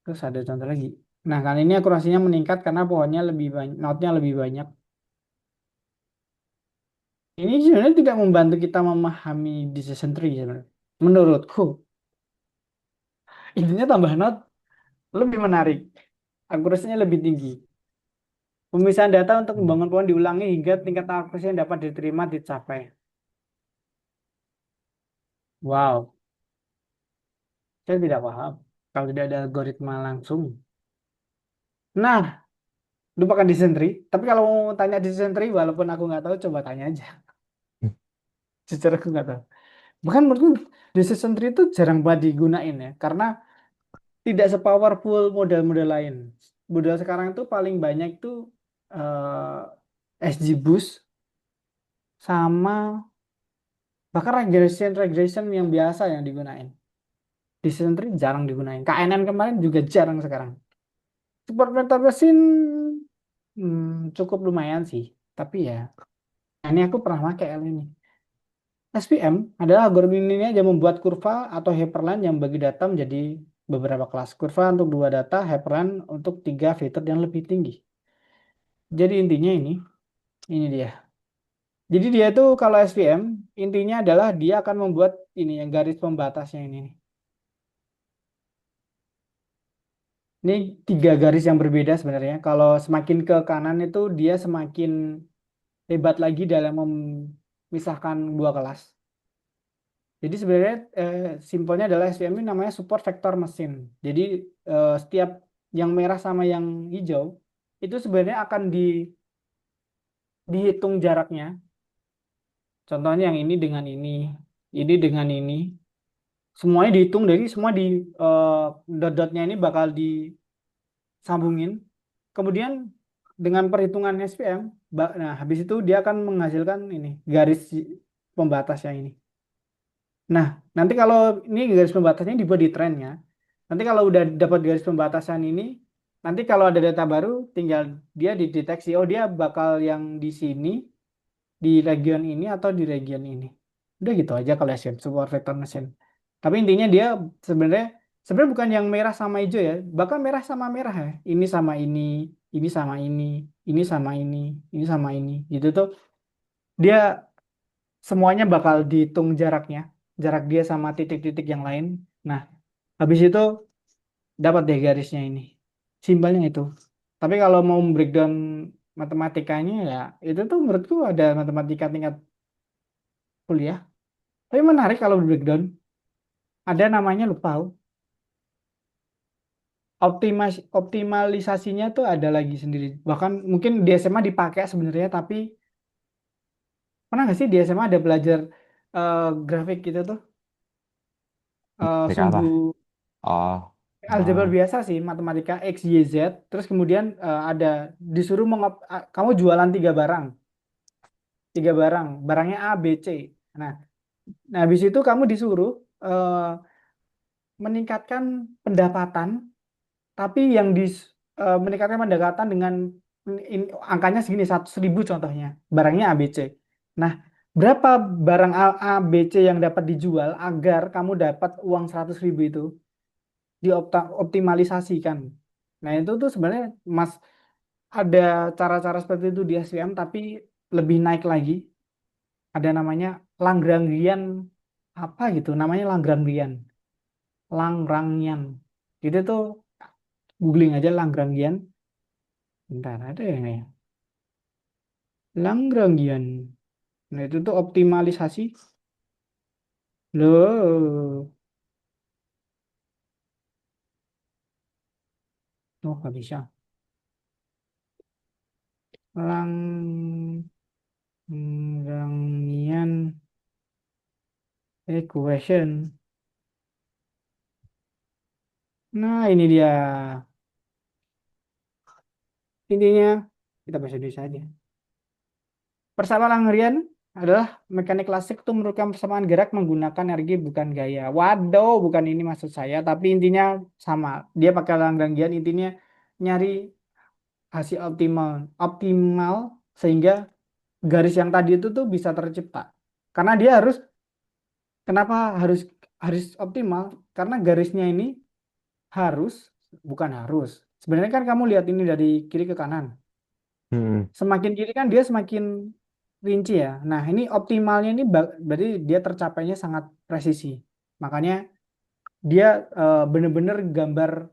Speaker 1: Terus ada contoh lagi. Nah, kan ini akurasinya meningkat karena pohonnya lebih banyak, notnya lebih banyak. Ini sebenarnya tidak membantu kita memahami decision tree sebenarnya. Menurutku, intinya tambah not lebih menarik. Akurasinya lebih tinggi. Pemisahan data untuk
Speaker 2: Hmm.
Speaker 1: membangun pohon diulangi hingga tingkat akurasi yang dapat diterima dicapai. Wow, saya tidak paham kalau tidak ada algoritma langsung. Nah, lupakan decision tree. Tapi kalau mau tanya decision tree, walaupun aku nggak tahu, coba tanya aja. Jujur aku nggak tahu. Bahkan menurutku decision tree itu jarang banget digunain ya, karena tidak sepowerful model-model lain. Model sekarang itu paling banyak itu XGBoost sama bahkan regression yang biasa yang digunain. Decision tree jarang digunain. KNN kemarin juga jarang sekarang. Support vector machine cukup lumayan sih. Tapi ya, ini aku pernah pakai L ini. SVM adalah algoritma ini aja membuat kurva atau hyperline yang bagi data menjadi beberapa kelas. Kurva untuk dua data, hyperline untuk tiga fitur yang lebih tinggi. Jadi intinya ini dia. Jadi dia itu kalau SVM, intinya adalah dia akan membuat ini yang garis pembatasnya ini. Ini tiga garis yang berbeda sebenarnya. Kalau semakin ke kanan itu dia semakin hebat lagi dalam memisahkan dua kelas. Jadi sebenarnya simpelnya adalah SVM ini namanya support vector mesin. Jadi setiap yang merah sama yang hijau itu sebenarnya akan dihitung jaraknya. Contohnya yang ini dengan ini. Semuanya dihitung dari semua di dot-dotnya ini bakal disambungin. Kemudian dengan perhitungan SVM, nah habis itu dia akan menghasilkan ini garis pembatas yang ini. Nah, nanti kalau ini garis pembatasnya dibuat di trennya. Nanti kalau udah dapat garis pembatasan ini, Nanti kalau ada data baru, tinggal dia dideteksi, oh dia bakal yang di sini, di region ini atau di region ini. Udah gitu aja kalau SVM, support vector machine. Tapi intinya dia sebenarnya sebenarnya bukan yang merah sama hijau ya, bahkan merah sama merah ya. Ini sama ini sama ini sama ini sama ini. Gitu tuh dia semuanya bakal dihitung jaraknya, jarak dia sama titik-titik yang lain. Nah, habis itu dapat deh garisnya ini. Simpelnya itu. Tapi kalau mau breakdown matematikanya ya itu tuh menurutku ada matematika tingkat kuliah. Tapi menarik kalau breakdown. Ada namanya lupa. Optimalisasinya tuh ada lagi sendiri. Bahkan mungkin di SMA dipakai sebenarnya, tapi pernah nggak sih di SMA ada belajar grafik gitu tuh?
Speaker 2: Tik apa?
Speaker 1: Sumbu
Speaker 2: Oh,
Speaker 1: aljabar
Speaker 2: oh.
Speaker 1: biasa sih, matematika X, Y, Z. Terus kemudian ada disuruh kamu jualan tiga barang, barangnya A, B, C. Nah, nah habis itu kamu disuruh eh, meningkatkan pendapatan, tapi yang meningkatkan pendekatan dengan angkanya segini 100.000 contohnya, barangnya ABC. Nah, berapa barang ABC yang dapat dijual agar kamu dapat uang 100.000 itu dioptimalisasikan. Nah, itu tuh sebenarnya Mas ada cara-cara seperti itu di SVM, tapi lebih naik lagi. Ada namanya Lagrangian apa gitu, namanya Lagrangian. Lagrangian. Itu tuh googling aja Lagrangian. Bentar, ada ya nggak ya? Lagrangian. Nah, itu tuh optimalisasi. Loh. Oh, nggak bisa. Lagrangian equation. Nah, ini dia. Intinya, kita bahasa Indonesia aja. Persamaan Lagrangian adalah mekanik klasik itu merupakan persamaan gerak menggunakan energi bukan gaya. Waduh, bukan ini maksud saya, tapi intinya sama. Dia pakai Lagrangian, intinya nyari hasil optimal. Optimal sehingga garis yang tadi itu tuh bisa tercipta. Karena dia harus, kenapa harus harus optimal? Karena garisnya ini harus, bukan harus. Sebenarnya kan kamu lihat ini dari kiri ke kanan.
Speaker 2: Hmm.
Speaker 1: Semakin kiri kan dia semakin rinci ya. Nah, ini optimalnya ini berarti dia tercapainya sangat presisi. Makanya dia bener-bener gambar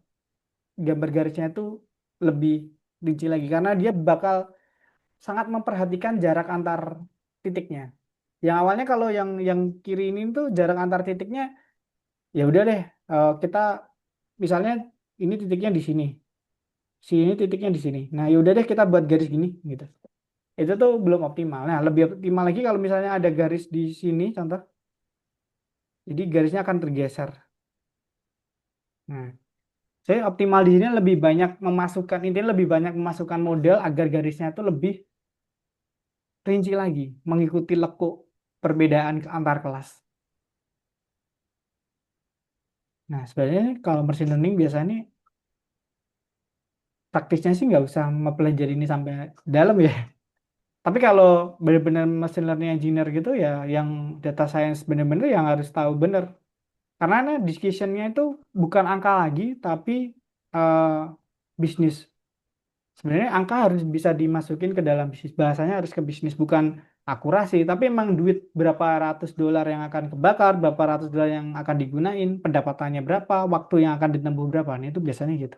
Speaker 1: gambar garisnya itu lebih rinci lagi karena dia bakal sangat memperhatikan jarak antar titiknya. Yang awalnya kalau yang kiri ini tuh jarak antar titiknya ya udah deh kita misalnya ini titiknya di sini, sini titiknya di sini. Nah ya udah deh kita buat garis gini gitu. Itu tuh belum optimal. Nah lebih optimal lagi kalau misalnya ada garis di sini contoh, jadi garisnya akan tergeser. Nah saya optimal di sini lebih banyak memasukkan intinya lebih banyak memasukkan model agar garisnya itu lebih rinci lagi, mengikuti lekuk perbedaan antar kelas. Nah, sebenarnya kalau machine learning biasanya praktisnya sih nggak usah mempelajari ini sampai dalam ya. Tapi kalau benar-benar machine learning engineer gitu ya, yang data science benar-benar yang harus tahu benar. Karena discussion-nya itu bukan angka lagi, tapi eh, bisnis. Sebenarnya angka harus bisa dimasukin ke dalam bisnis. Bahasanya harus ke bisnis, bukan akurasi. Tapi emang duit berapa ratus dolar yang akan kebakar, berapa ratus dolar yang akan digunain, pendapatannya berapa, waktu yang akan ditempuh berapa. Nah, itu biasanya gitu.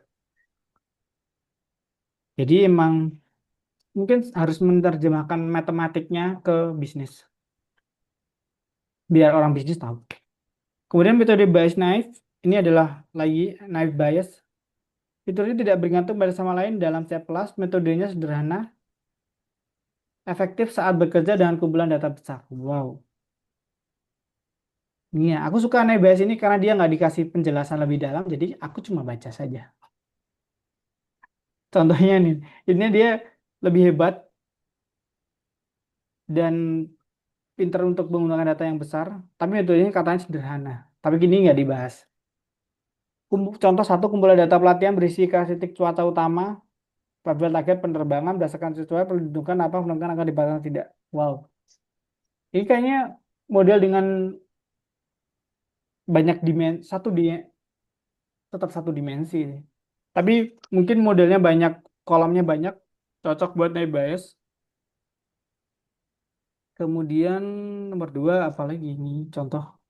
Speaker 1: Jadi emang mungkin harus menerjemahkan matematiknya ke bisnis biar orang bisnis tahu. Kemudian metode Bayes Knife ini adalah lagi knife bias. Fiturnya tidak bergantung pada sama lain dalam setiap kelas. Metodenya sederhana, efektif saat bekerja dengan kumpulan data besar. Wow. Ini ya, aku suka knife bias ini karena dia nggak dikasih penjelasan lebih dalam, jadi aku cuma baca saja. Contohnya nih, ini dia lebih hebat dan pinter untuk menggunakan data yang besar, tapi metodenya katanya sederhana. Tapi gini nggak dibahas. Contoh satu, kumpulan data pelatihan berisi karakteristik cuaca utama, apabila target penerbangan berdasarkan sesuai pendudukan apa penerbangan akan dibatalkan tidak. Wow, ini kayaknya model dengan banyak dimensi, tetap satu dimensi sih. Tapi mungkin modelnya banyak, kolomnya banyak, cocok buat naive Bayes. Kemudian nomor dua, apalagi ini contoh.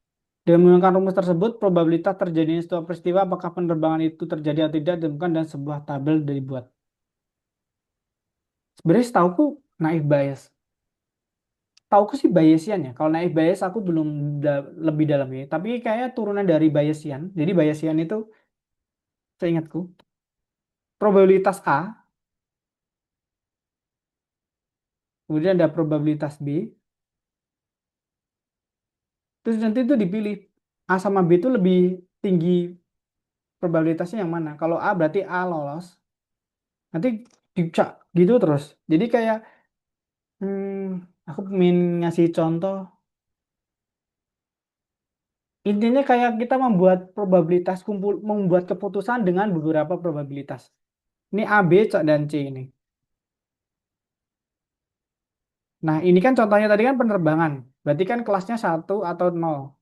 Speaker 1: Dengan menggunakan rumus tersebut, probabilitas terjadinya suatu peristiwa, apakah penerbangan itu terjadi atau tidak, ditemukan dan sebuah tabel dibuat. Sebenarnya setauku naif Bayes. Tauku sih Bayesian ya. Kalau naif Bayes aku belum lebih dalam ya. Tapi kayaknya turunan dari Bayesian. Jadi Bayesian itu, seingatku, probabilitas A, kemudian ada probabilitas B, terus nanti itu dipilih A sama B itu lebih tinggi probabilitasnya yang mana. Kalau A berarti A lolos, nanti dicak gitu terus. Jadi kayak aku ingin ngasih contoh. Intinya kayak kita membuat probabilitas membuat keputusan dengan beberapa probabilitas. Ini A, B, C, dan C ini. Nah, ini kan contohnya tadi kan penerbangan. Berarti kan kelasnya 1 atau 0.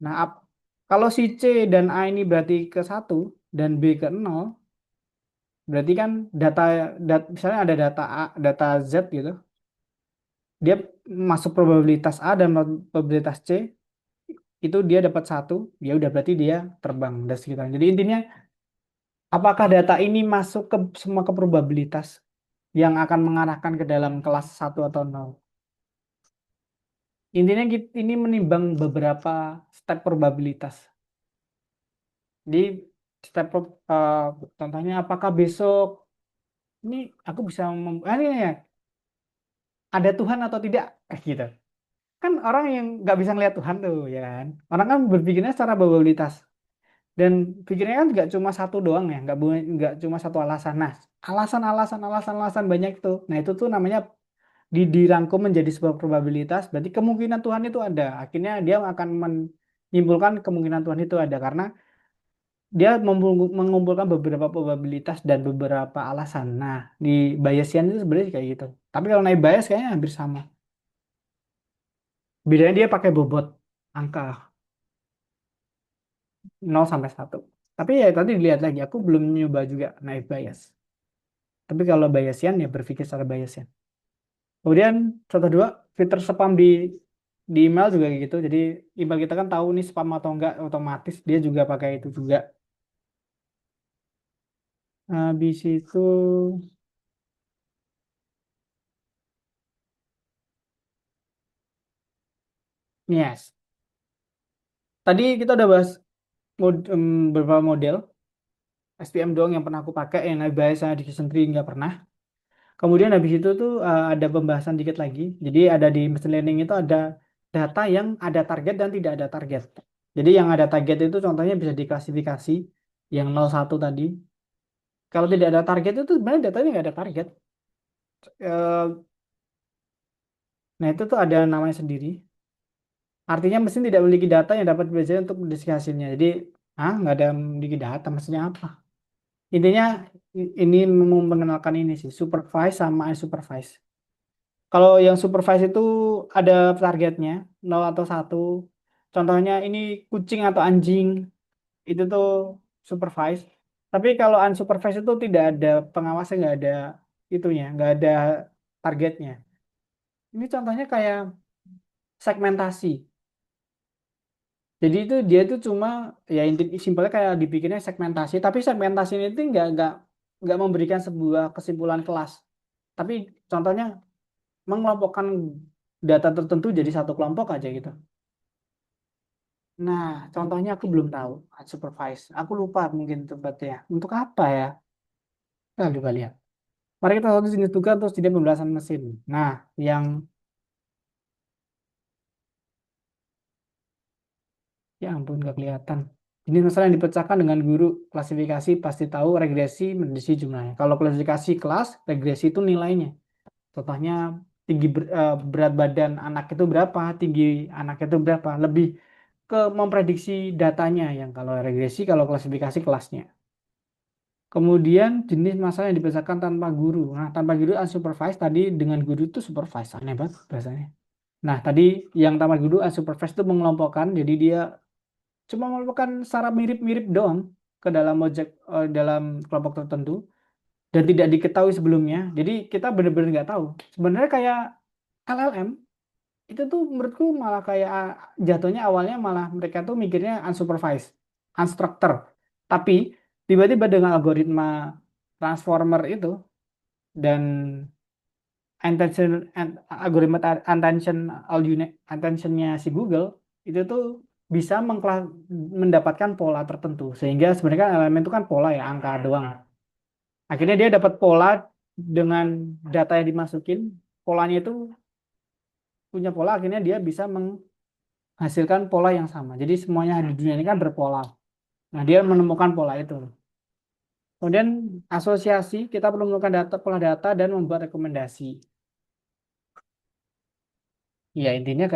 Speaker 1: Nah, kalau si C dan A ini berarti ke 1 dan B ke 0, berarti kan misalnya ada data A, data Z gitu. Dia masuk probabilitas A dan probabilitas C, itu dia dapat 1, ya udah berarti dia terbang dan sekitarnya. Jadi intinya, apakah data ini masuk ke semua ke probabilitas yang akan mengarahkan ke dalam kelas 1 atau 0? Intinya ini menimbang beberapa step probabilitas. Di contohnya apakah besok ini aku bisa ini ya, ada Tuhan atau tidak, gitu. Kan orang yang nggak bisa ngeliat Tuhan tuh, ya kan. Orang kan berpikirnya secara probabilitas. Dan pikirnya kan nggak cuma satu doang ya, nggak cuma satu alasan. Nah, alasan banyak itu. Nah, itu tuh namanya dirangkum menjadi sebuah probabilitas. Berarti kemungkinan Tuhan itu ada. Akhirnya dia akan menyimpulkan kemungkinan Tuhan itu ada karena dia mengumpulkan beberapa probabilitas dan beberapa alasan. Nah, di Bayesian itu sebenarnya kayak gitu. Tapi kalau naik Bayes kayaknya hampir sama. Bedanya dia pakai bobot angka 0 sampai 1. Tapi ya tadi dilihat lagi, aku belum nyoba juga naik Bayes. Tapi kalau Bayesian ya berpikir secara Bayesian. Kemudian contoh dua, filter spam di email juga kayak gitu. Jadi email kita kan tahu nih spam atau enggak, otomatis dia juga pakai itu juga. Habis itu, yes. Tadi kita udah bahas beberapa model. SPM doang yang pernah aku pakai, yang biasa di Tree nggak pernah. Kemudian habis itu tuh ada pembahasan dikit lagi. Jadi ada di machine learning itu ada data yang ada target dan tidak ada target. Jadi yang ada target itu contohnya bisa diklasifikasi yang 01 tadi. Kalau tidak ada target itu sebenarnya datanya nggak ada target. Eh, Nah itu tuh ada namanya sendiri. Artinya mesin tidak memiliki data yang dapat belajar untuk mendiskusi hasilnya. Jadi, nggak ada memiliki data, maksudnya apa? Intinya ini memperkenalkan ini sih, supervise sama unsupervised. Kalau yang supervise itu ada targetnya, 0 atau 1. Contohnya ini kucing atau anjing, itu tuh supervise. Tapi kalau unsupervised itu tidak ada pengawasnya, nggak ada itunya, nggak ada targetnya. Ini contohnya kayak segmentasi. Jadi itu dia itu cuma ya inti simpelnya kayak dipikirnya segmentasi, tapi segmentasi ini tuh nggak memberikan sebuah kesimpulan kelas. Tapi contohnya mengelompokkan data tertentu jadi satu kelompok aja gitu. Nah, contohnya aku belum tahu unsupervised. Aku lupa mungkin tempatnya. Untuk apa ya? Kita coba lihat. Mari kita satu jenis tugas terus jadi pembahasan mesin. Nah, yang ya ampun nggak kelihatan. Ini masalah yang dipecahkan dengan guru klasifikasi pasti tahu regresi mendeteksi jumlahnya. Kalau klasifikasi kelas, regresi itu nilainya. Contohnya berat badan anak itu berapa, tinggi anak itu berapa. Lebih ke memprediksi datanya yang kalau regresi, kalau klasifikasi kelasnya. Kemudian jenis masalah yang dibesarkan tanpa guru. Nah, tanpa guru unsupervised tadi dengan guru itu supervised. Aneh banget bahasanya. Nah, tadi yang tanpa guru unsupervised itu mengelompokkan. Jadi dia cuma mengelompokkan secara mirip-mirip doang ke dalam objek dalam kelompok tertentu dan tidak diketahui sebelumnya. Jadi kita benar-benar nggak tahu. Sebenarnya kayak LLM itu tuh menurutku malah kayak jatuhnya awalnya malah mereka tuh mikirnya unsupervised, unstructured. Tapi tiba-tiba dengan algoritma transformer itu dan algoritma attentionnya si Google itu tuh bisa mendapatkan pola tertentu sehingga sebenarnya kan elemen itu kan pola ya angka doang. Akhirnya dia dapat pola dengan data yang dimasukin, polanya itu punya pola, akhirnya dia bisa menghasilkan pola yang sama. Jadi semuanya di dunia ini kan berpola. Nah, dia menemukan pola itu. Kemudian asosiasi, kita perlu menemukan data, pola data dan membuat rekomendasi. Ya, intinya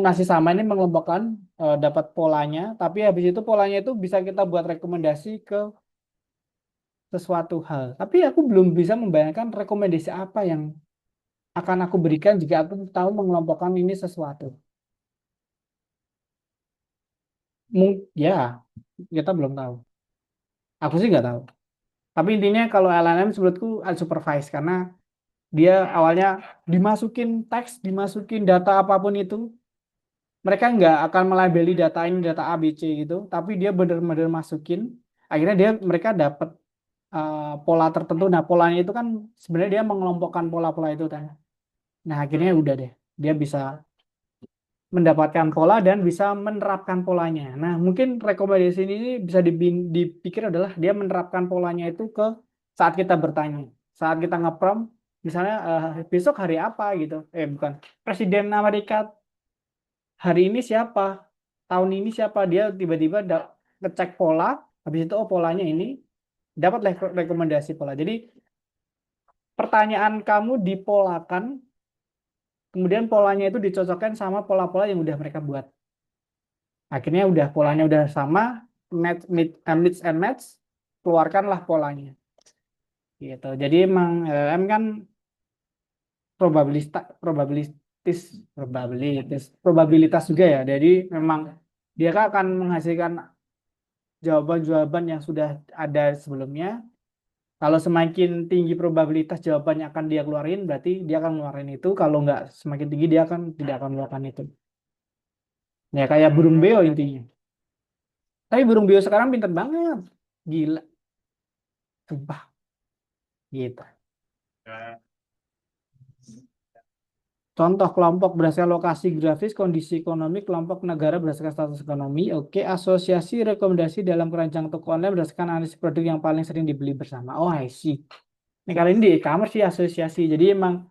Speaker 1: masih sama ini mengelompokkan dapat polanya, tapi habis itu polanya itu bisa kita buat rekomendasi ke sesuatu hal. Tapi aku belum bisa membayangkan rekomendasi apa yang akan aku berikan jika aku tahu mengelompokkan ini sesuatu. Ya, kita belum tahu. Aku sih nggak tahu. Tapi intinya kalau LLM menurutku unsupervised karena dia awalnya dimasukin teks, dimasukin data apapun itu, mereka nggak akan melabeli data ini data A, B, C gitu, tapi dia benar-benar masukin. Akhirnya mereka dapat pola tertentu. Nah, polanya itu kan sebenarnya dia mengelompokkan pola-pola itu kan. Nah, akhirnya udah deh, dia bisa mendapatkan pola dan bisa menerapkan polanya. Nah, mungkin rekomendasi ini bisa dipikir adalah dia menerapkan polanya itu ke saat kita bertanya, saat kita ngeprompt, misalnya besok hari apa gitu, bukan, Presiden Amerika hari ini siapa, tahun ini siapa, dia tiba-tiba ngecek pola, habis itu oh polanya ini, dapat rekomendasi pola. Jadi pertanyaan kamu dipolakan, kemudian polanya itu dicocokkan sama pola-pola yang udah mereka buat. Akhirnya udah polanya udah sama, mix and match, keluarkanlah polanya. Gitu. Jadi emang LLM kan probabilitas, probabilitas juga ya. Jadi memang dia kan akan menghasilkan jawaban-jawaban yang sudah ada sebelumnya. Kalau semakin tinggi probabilitas jawabannya akan dia keluarin, berarti dia akan ngeluarin itu. Kalau nggak semakin tinggi, dia akan tidak akan mengeluarkan itu. Ya kayak burung beo intinya. Tapi burung beo sekarang pintar banget. Gila. Sumpah. Gitu. Contoh kelompok berdasarkan lokasi geografis, kondisi ekonomi, kelompok negara berdasarkan status ekonomi. Oke, asosiasi rekomendasi dalam keranjang toko online berdasarkan analisis produk yang paling sering dibeli bersama. Oh, I see. Ini kali ini di e-commerce sih asosiasi. Jadi emang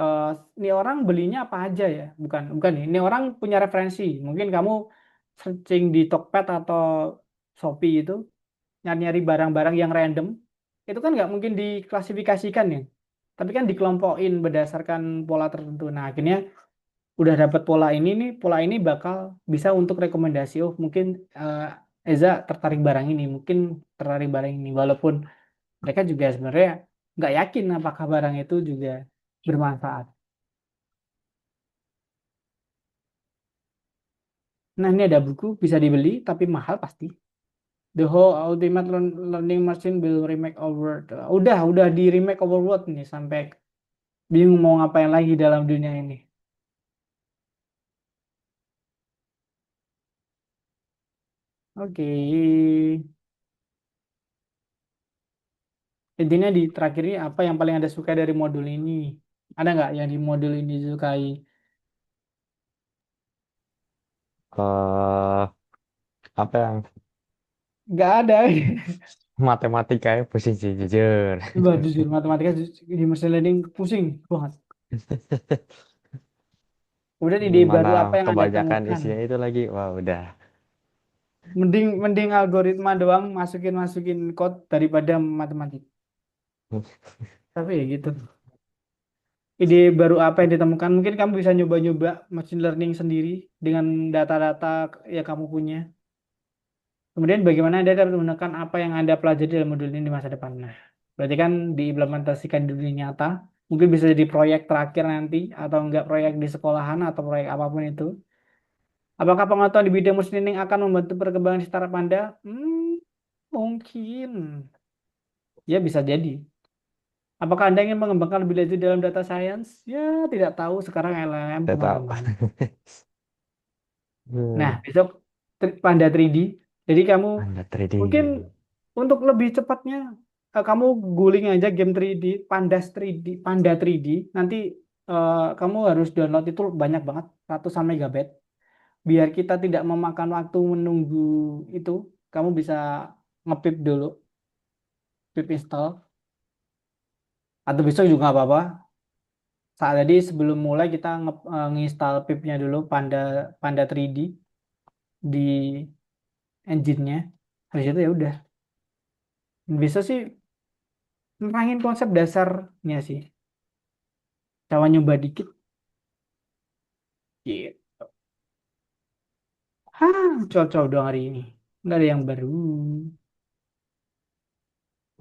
Speaker 1: eh, ini orang belinya apa aja ya? Bukan, bukan nih. Ini orang punya referensi. Mungkin kamu searching di Tokped atau Shopee itu nyari-nyari barang-barang yang random. Itu kan nggak mungkin diklasifikasikan ya. Tapi kan dikelompokin berdasarkan pola tertentu. Nah, akhirnya udah dapat pola ini nih, pola ini bakal bisa untuk rekomendasi. Oh, mungkin Eza tertarik barang ini, mungkin tertarik barang ini. Walaupun mereka juga sebenarnya nggak yakin apakah barang itu juga bermanfaat. Nah, ini ada buku bisa dibeli tapi mahal pasti. The Whole Ultimate Learning Machine will remake our world. Udah di remake our world nih sampai bingung mau ngapain lagi dalam dunia ini. Oke. Intinya di terakhir ini apa yang paling Anda suka dari modul ini? Ada nggak yang di modul ini disukai?
Speaker 2: eh apa yang
Speaker 1: Nggak ada.
Speaker 2: matematikanya pusing sih jujur.
Speaker 1: Coba jujur, matematika di machine learning pusing banget. Kemudian ide
Speaker 2: Mana
Speaker 1: baru apa yang Anda
Speaker 2: kebanyakan
Speaker 1: temukan?
Speaker 2: isinya itu lagi. Wah, udah.
Speaker 1: Mending algoritma doang masukin code daripada matematik. Tapi ya gitu. ide baru apa yang ditemukan? Mungkin kamu bisa nyoba-nyoba machine learning sendiri dengan data-data yang kamu punya. Kemudian bagaimana Anda dapat menggunakan apa yang Anda pelajari dalam modul ini di masa depan. Nah, berarti kan diimplementasikan di dunia nyata. Mungkin bisa jadi proyek terakhir nanti, atau enggak proyek di sekolahan, atau proyek apapun itu. Apakah pengetahuan di bidang machine learning akan membantu perkembangan startup Anda? Mungkin. Ya, bisa jadi. Apakah Anda ingin mengembangkan lebih lanjut dalam data science? Ya, tidak tahu. Sekarang LLM
Speaker 2: Saya tahu.
Speaker 1: kemana-mana. Nah,
Speaker 2: Hmm,
Speaker 1: besok Panda 3D. Jadi kamu
Speaker 2: Anda 3D.
Speaker 1: mungkin untuk lebih cepatnya kamu guling aja game 3D, Pandas 3D, Panda 3D. Nanti kamu harus download itu banyak banget, ratusan megabyte. Biar kita tidak memakan waktu menunggu itu, kamu bisa ngepip dulu, pip install. Atau besok juga nggak apa-apa. Saat tadi sebelum mulai kita nginstal pipnya dulu, Panda Panda 3D di engine-nya. Habis itu ya udah. Bisa sih nerangin konsep dasarnya sih. Coba nyoba dikit. Gitu. Cocok dong hari ini. Nggak ada yang baru.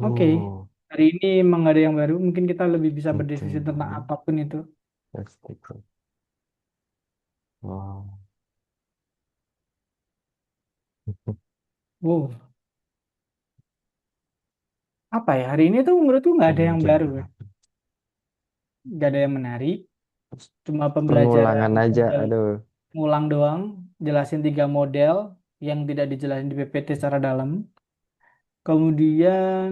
Speaker 1: Oke.
Speaker 2: Oh,
Speaker 1: Hari ini emang nggak ada yang baru. Mungkin kita lebih bisa
Speaker 2: itu.
Speaker 1: berdiskusi tentang apapun itu.
Speaker 2: Plastik. Wow.
Speaker 1: Wow. Apa ya? Hari ini tuh menurutku nggak ada yang
Speaker 2: Engine
Speaker 1: baru, ya.
Speaker 2: berapa?
Speaker 1: Nggak ada yang menarik. Cuma pembelajaran
Speaker 2: Pengulangan aja,
Speaker 1: model
Speaker 2: aduh.
Speaker 1: ngulang doang. Jelasin 3 model yang tidak dijelasin di PPT secara dalam. Kemudian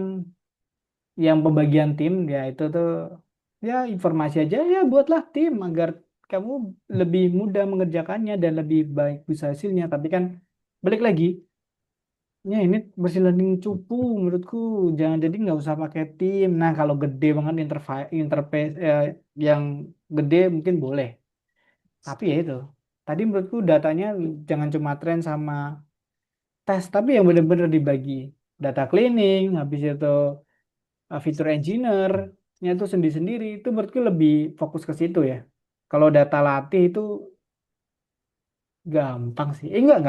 Speaker 1: yang pembagian tim ya itu tuh ya informasi aja ya buatlah tim agar kamu lebih mudah mengerjakannya dan lebih baik bisa hasilnya. Tapi kan balik lagi, ya ini machine learning cupu menurutku jangan jadi nggak usah pakai tim. Nah kalau gede banget interface yang gede mungkin boleh. Tapi ya itu tadi menurutku datanya jangan cuma tren sama tes tapi yang benar-benar dibagi data cleaning habis itu fitur engineer-nya itu sendiri-sendiri itu menurutku lebih fokus ke situ ya. Kalau data latih itu gampang sih. Enggak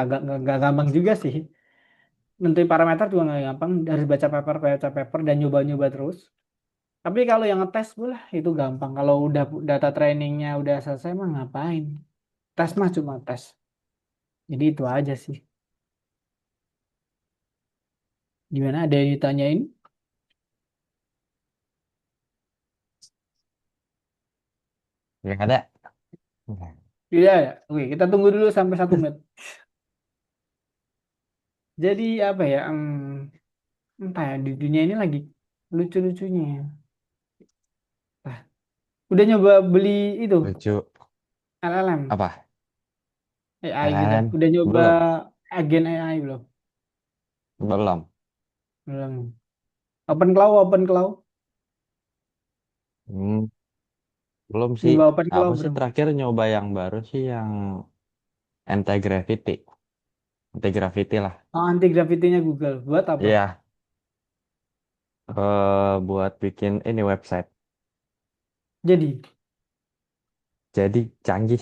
Speaker 1: gampang juga sih. Nentuin parameter juga nggak gampang. Harus baca paper dan nyoba-nyoba terus. Tapi kalau yang ngetes boleh itu gampang. Kalau udah data trainingnya udah selesai mah ngapain? Tes mah cuma tes. Jadi itu aja sih. Gimana? Ada yang ditanyain?
Speaker 2: Nggak ada. Nggak.
Speaker 1: Tidak ya? Oke, kita tunggu dulu sampai 1 menit. Jadi apa ya? Entah ya di dunia ini lagi lucu-lucunya ya. Udah nyoba beli itu
Speaker 2: Lucu.
Speaker 1: LLM
Speaker 2: Apa?
Speaker 1: AI gitu.
Speaker 2: LLM?
Speaker 1: Udah nyoba
Speaker 2: Belum.
Speaker 1: agen AI belum?
Speaker 2: Belum.
Speaker 1: Belum. Open Cloud.
Speaker 2: Hmm, belum sih.
Speaker 1: Nyoba Open
Speaker 2: Aku
Speaker 1: Cloud
Speaker 2: sih
Speaker 1: bro.
Speaker 2: terakhir nyoba yang baru sih yang anti-gravity. Anti-gravity lah.
Speaker 1: Oh, anti gravity-nya Google. Buat apa?
Speaker 2: Iya, buat bikin ini website.
Speaker 1: Jadi
Speaker 2: Jadi canggih.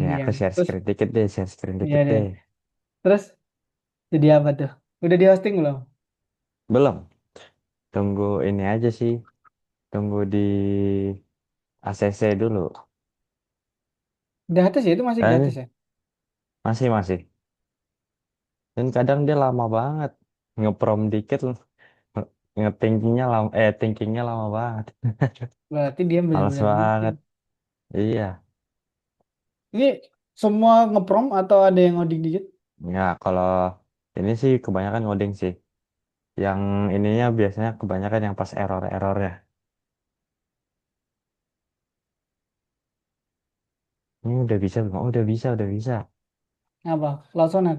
Speaker 2: Ya,
Speaker 1: canggih
Speaker 2: aku
Speaker 1: yang.
Speaker 2: share
Speaker 1: Terus
Speaker 2: screen dikit deh, share screen
Speaker 1: ya
Speaker 2: dikit
Speaker 1: deh.
Speaker 2: deh.
Speaker 1: Terus jadi apa tuh? Udah di hosting belum?
Speaker 2: Belum. Tunggu ini aja sih. Tunggu di ACC dulu.
Speaker 1: Gratis ya itu masih
Speaker 2: Eh,
Speaker 1: gratis ya.
Speaker 2: masih. Dan kadang dia lama banget. Ngeprom dikit loh. Nge-thinkingnya lama, thinkingnya lama banget.
Speaker 1: Berarti dia
Speaker 2: Males
Speaker 1: benar-benar bikin.
Speaker 2: banget. Iya.
Speaker 1: Ini semua ngeprom atau ada yang ngoding dikit?
Speaker 2: Ya, kalau ini sih kebanyakan ngoding sih. Yang ininya biasanya kebanyakan yang pas error-errornya. Ini udah bisa belum? Oh, udah bisa.
Speaker 1: Apa? Cloud Sonnet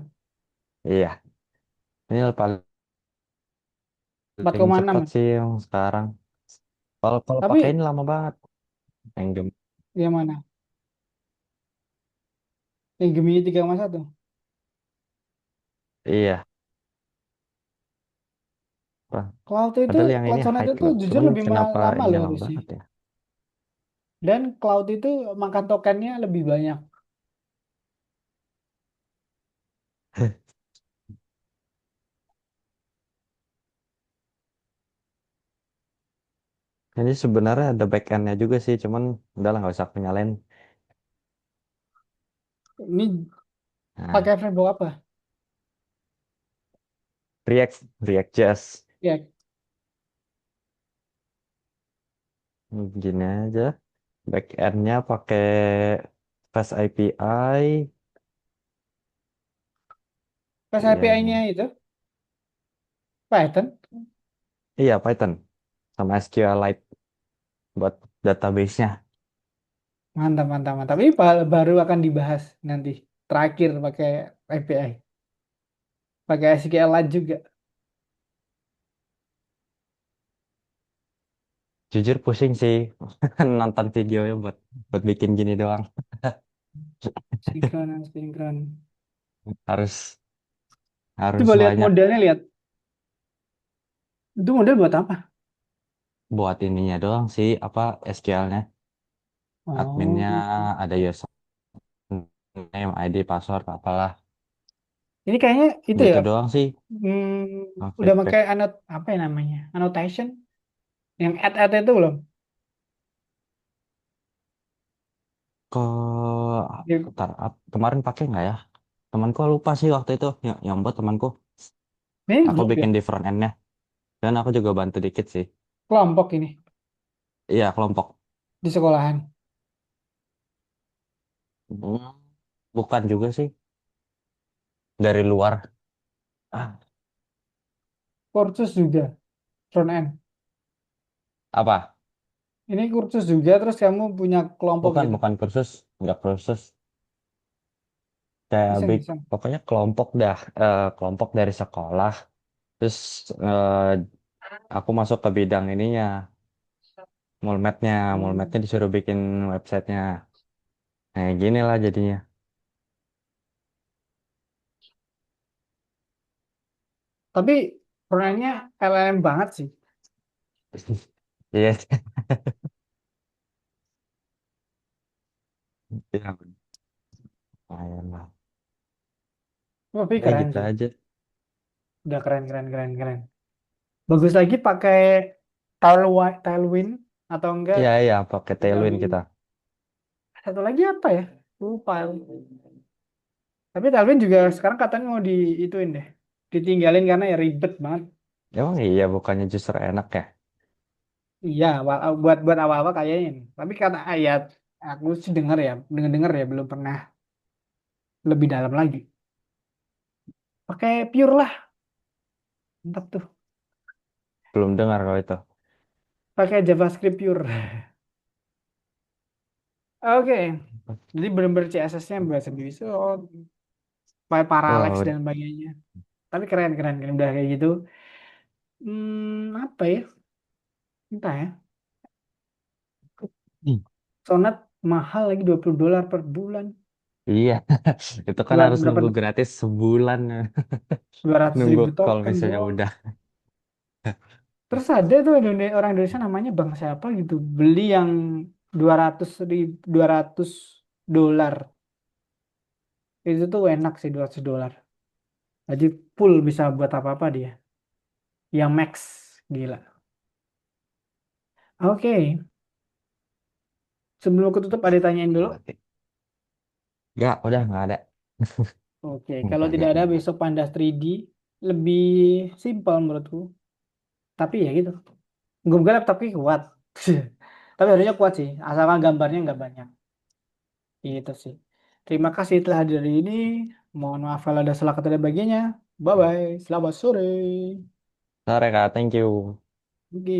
Speaker 2: Iya, ini paling cepat
Speaker 1: 4,6.
Speaker 2: sih yang sekarang. Kalau kalau pakai
Speaker 1: Tapi
Speaker 2: ini lama banget. Yang
Speaker 1: yang mana? Yang Gemini 3,1.
Speaker 2: iya, Pak.
Speaker 1: Cloud itu,
Speaker 2: Padahal yang ini
Speaker 1: Cloud Sonnet
Speaker 2: high
Speaker 1: itu
Speaker 2: loh.
Speaker 1: jujur
Speaker 2: Cuman
Speaker 1: lebih
Speaker 2: kenapa
Speaker 1: lama
Speaker 2: ini
Speaker 1: loh
Speaker 2: lama
Speaker 1: harusnya.
Speaker 2: banget ya?
Speaker 1: Dan cloud itu makan tokennya lebih banyak.
Speaker 2: Jadi sebenarnya ada back end-nya juga sih, cuman udahlah nggak usah aku nyalain.
Speaker 1: Ini
Speaker 2: Nah,
Speaker 1: pakai framework apa?
Speaker 2: React.js.
Speaker 1: Ya,
Speaker 2: Gini aja. Back end-nya pakai Fast API.
Speaker 1: pas
Speaker 2: Iya,
Speaker 1: API-nya itu Python.
Speaker 2: iya Python sama SQLite buat database-nya.
Speaker 1: Mantap, mantap, mantap. Ini baru akan dibahas nanti. Terakhir pakai API. Pakai SQLite juga.
Speaker 2: Jujur pusing sih nonton videonya buat buat bikin gini doang.
Speaker 1: Sinkron, sinkron.
Speaker 2: Harus harus
Speaker 1: Coba lihat
Speaker 2: banyak
Speaker 1: modelnya, lihat. Itu model buat apa?
Speaker 2: buat ininya doang sih apa SQL-nya.
Speaker 1: Oh,
Speaker 2: Adminnya ada username, ID, password, apalah.
Speaker 1: ini kayaknya itu ya.
Speaker 2: Gitu doang sih.
Speaker 1: Udah
Speaker 2: Oke,
Speaker 1: pakai apa ya namanya? Annotation yang add itu belum?
Speaker 2: ke
Speaker 1: Di-
Speaker 2: kemarin pakai nggak ya? Temanku lupa sih waktu itu yang buat temanku.
Speaker 1: Ini
Speaker 2: Aku
Speaker 1: grup ya,
Speaker 2: bikin di front end-nya dan aku juga bantu dikit sih.
Speaker 1: kelompok ini
Speaker 2: Iya, kelompok.
Speaker 1: di sekolahan.
Speaker 2: Hmm, bukan juga sih dari luar. Ah,
Speaker 1: Kursus juga front end.
Speaker 2: apa?
Speaker 1: Ini kursus juga, terus kamu punya kelompok
Speaker 2: Bukan,
Speaker 1: gitu.
Speaker 2: bukan kursus, nggak kursus. Kayak
Speaker 1: Iseng,
Speaker 2: big,
Speaker 1: iseng.
Speaker 2: pokoknya kelompok dah, kelompok dari sekolah. Terus aku masuk ke bidang ininya, mulmetnya,
Speaker 1: Hmm.
Speaker 2: mulmetnya disuruh bikin websitenya. Nah, gini lah jadinya.
Speaker 1: Tapi front end-nya LLM banget sih.
Speaker 2: Iya, iya, lumayan lah.
Speaker 1: Tapi
Speaker 2: Ya
Speaker 1: keren
Speaker 2: gitu
Speaker 1: sih.
Speaker 2: aja.
Speaker 1: Udah keren, keren, keren, keren. Bagus lagi pakai Tailwind atau enggak
Speaker 2: Iya, iya, pakai Tailwind
Speaker 1: Tailwind.
Speaker 2: kita.
Speaker 1: Satu lagi apa ya? Lupa. Tapi Tailwind juga sekarang katanya mau diituin deh. Ditinggalin karena ya ribet banget.
Speaker 2: Emang iya, bukannya justru enak ya?
Speaker 1: Iya, buat buat awal-awal kayaknya ini. Tapi kata ayat, aku sih dengar ya, belum pernah lebih dalam lagi. Pakai Pure lah, mantap tuh.
Speaker 2: Belum dengar kalau itu.
Speaker 1: Pakai JavaScript Pure. Oke, jadi benar-benar CSS-nya bahasa Visual, pakai Parallax
Speaker 2: Wah,
Speaker 1: dan sebagainya. Tapi keren, keren, keren. Udah kayak gitu. Apa ya? Entah ya.
Speaker 2: hmm,
Speaker 1: Sonat mahal lagi $20 per bulan.
Speaker 2: iya, itu kan
Speaker 1: Buat
Speaker 2: harus
Speaker 1: berapa?
Speaker 2: nunggu gratis sebulan.
Speaker 1: 200
Speaker 2: Nunggu
Speaker 1: ribu
Speaker 2: kalau
Speaker 1: token
Speaker 2: misalnya
Speaker 1: doang.
Speaker 2: udah.
Speaker 1: Terus ada tuh orang Indonesia namanya Bang siapa gitu. Beli yang 200 itu tuh enak sih $200. Jadi full bisa buat apa-apa dia. Yang max gila. Oke, sebelum aku tutup ada tanyain dulu.
Speaker 2: Enggak, udah nggak ada.
Speaker 1: Oke, kalau
Speaker 2: Enggak,
Speaker 1: tidak
Speaker 2: enggak,
Speaker 1: ada
Speaker 2: enggak.
Speaker 1: besok Pandas 3D lebih simpel menurutku. Tapi ya gitu. Gue laptopnya kuat. Tapi harusnya kuat sih, asalkan gambarnya nggak banyak. Gitu sih. Terima kasih telah hadir hari ini. Mohon maaf kalau ada salah kata dan bagiannya. Bye bye. Selamat sore.
Speaker 2: Sore Kak, thank you.
Speaker 1: Oke.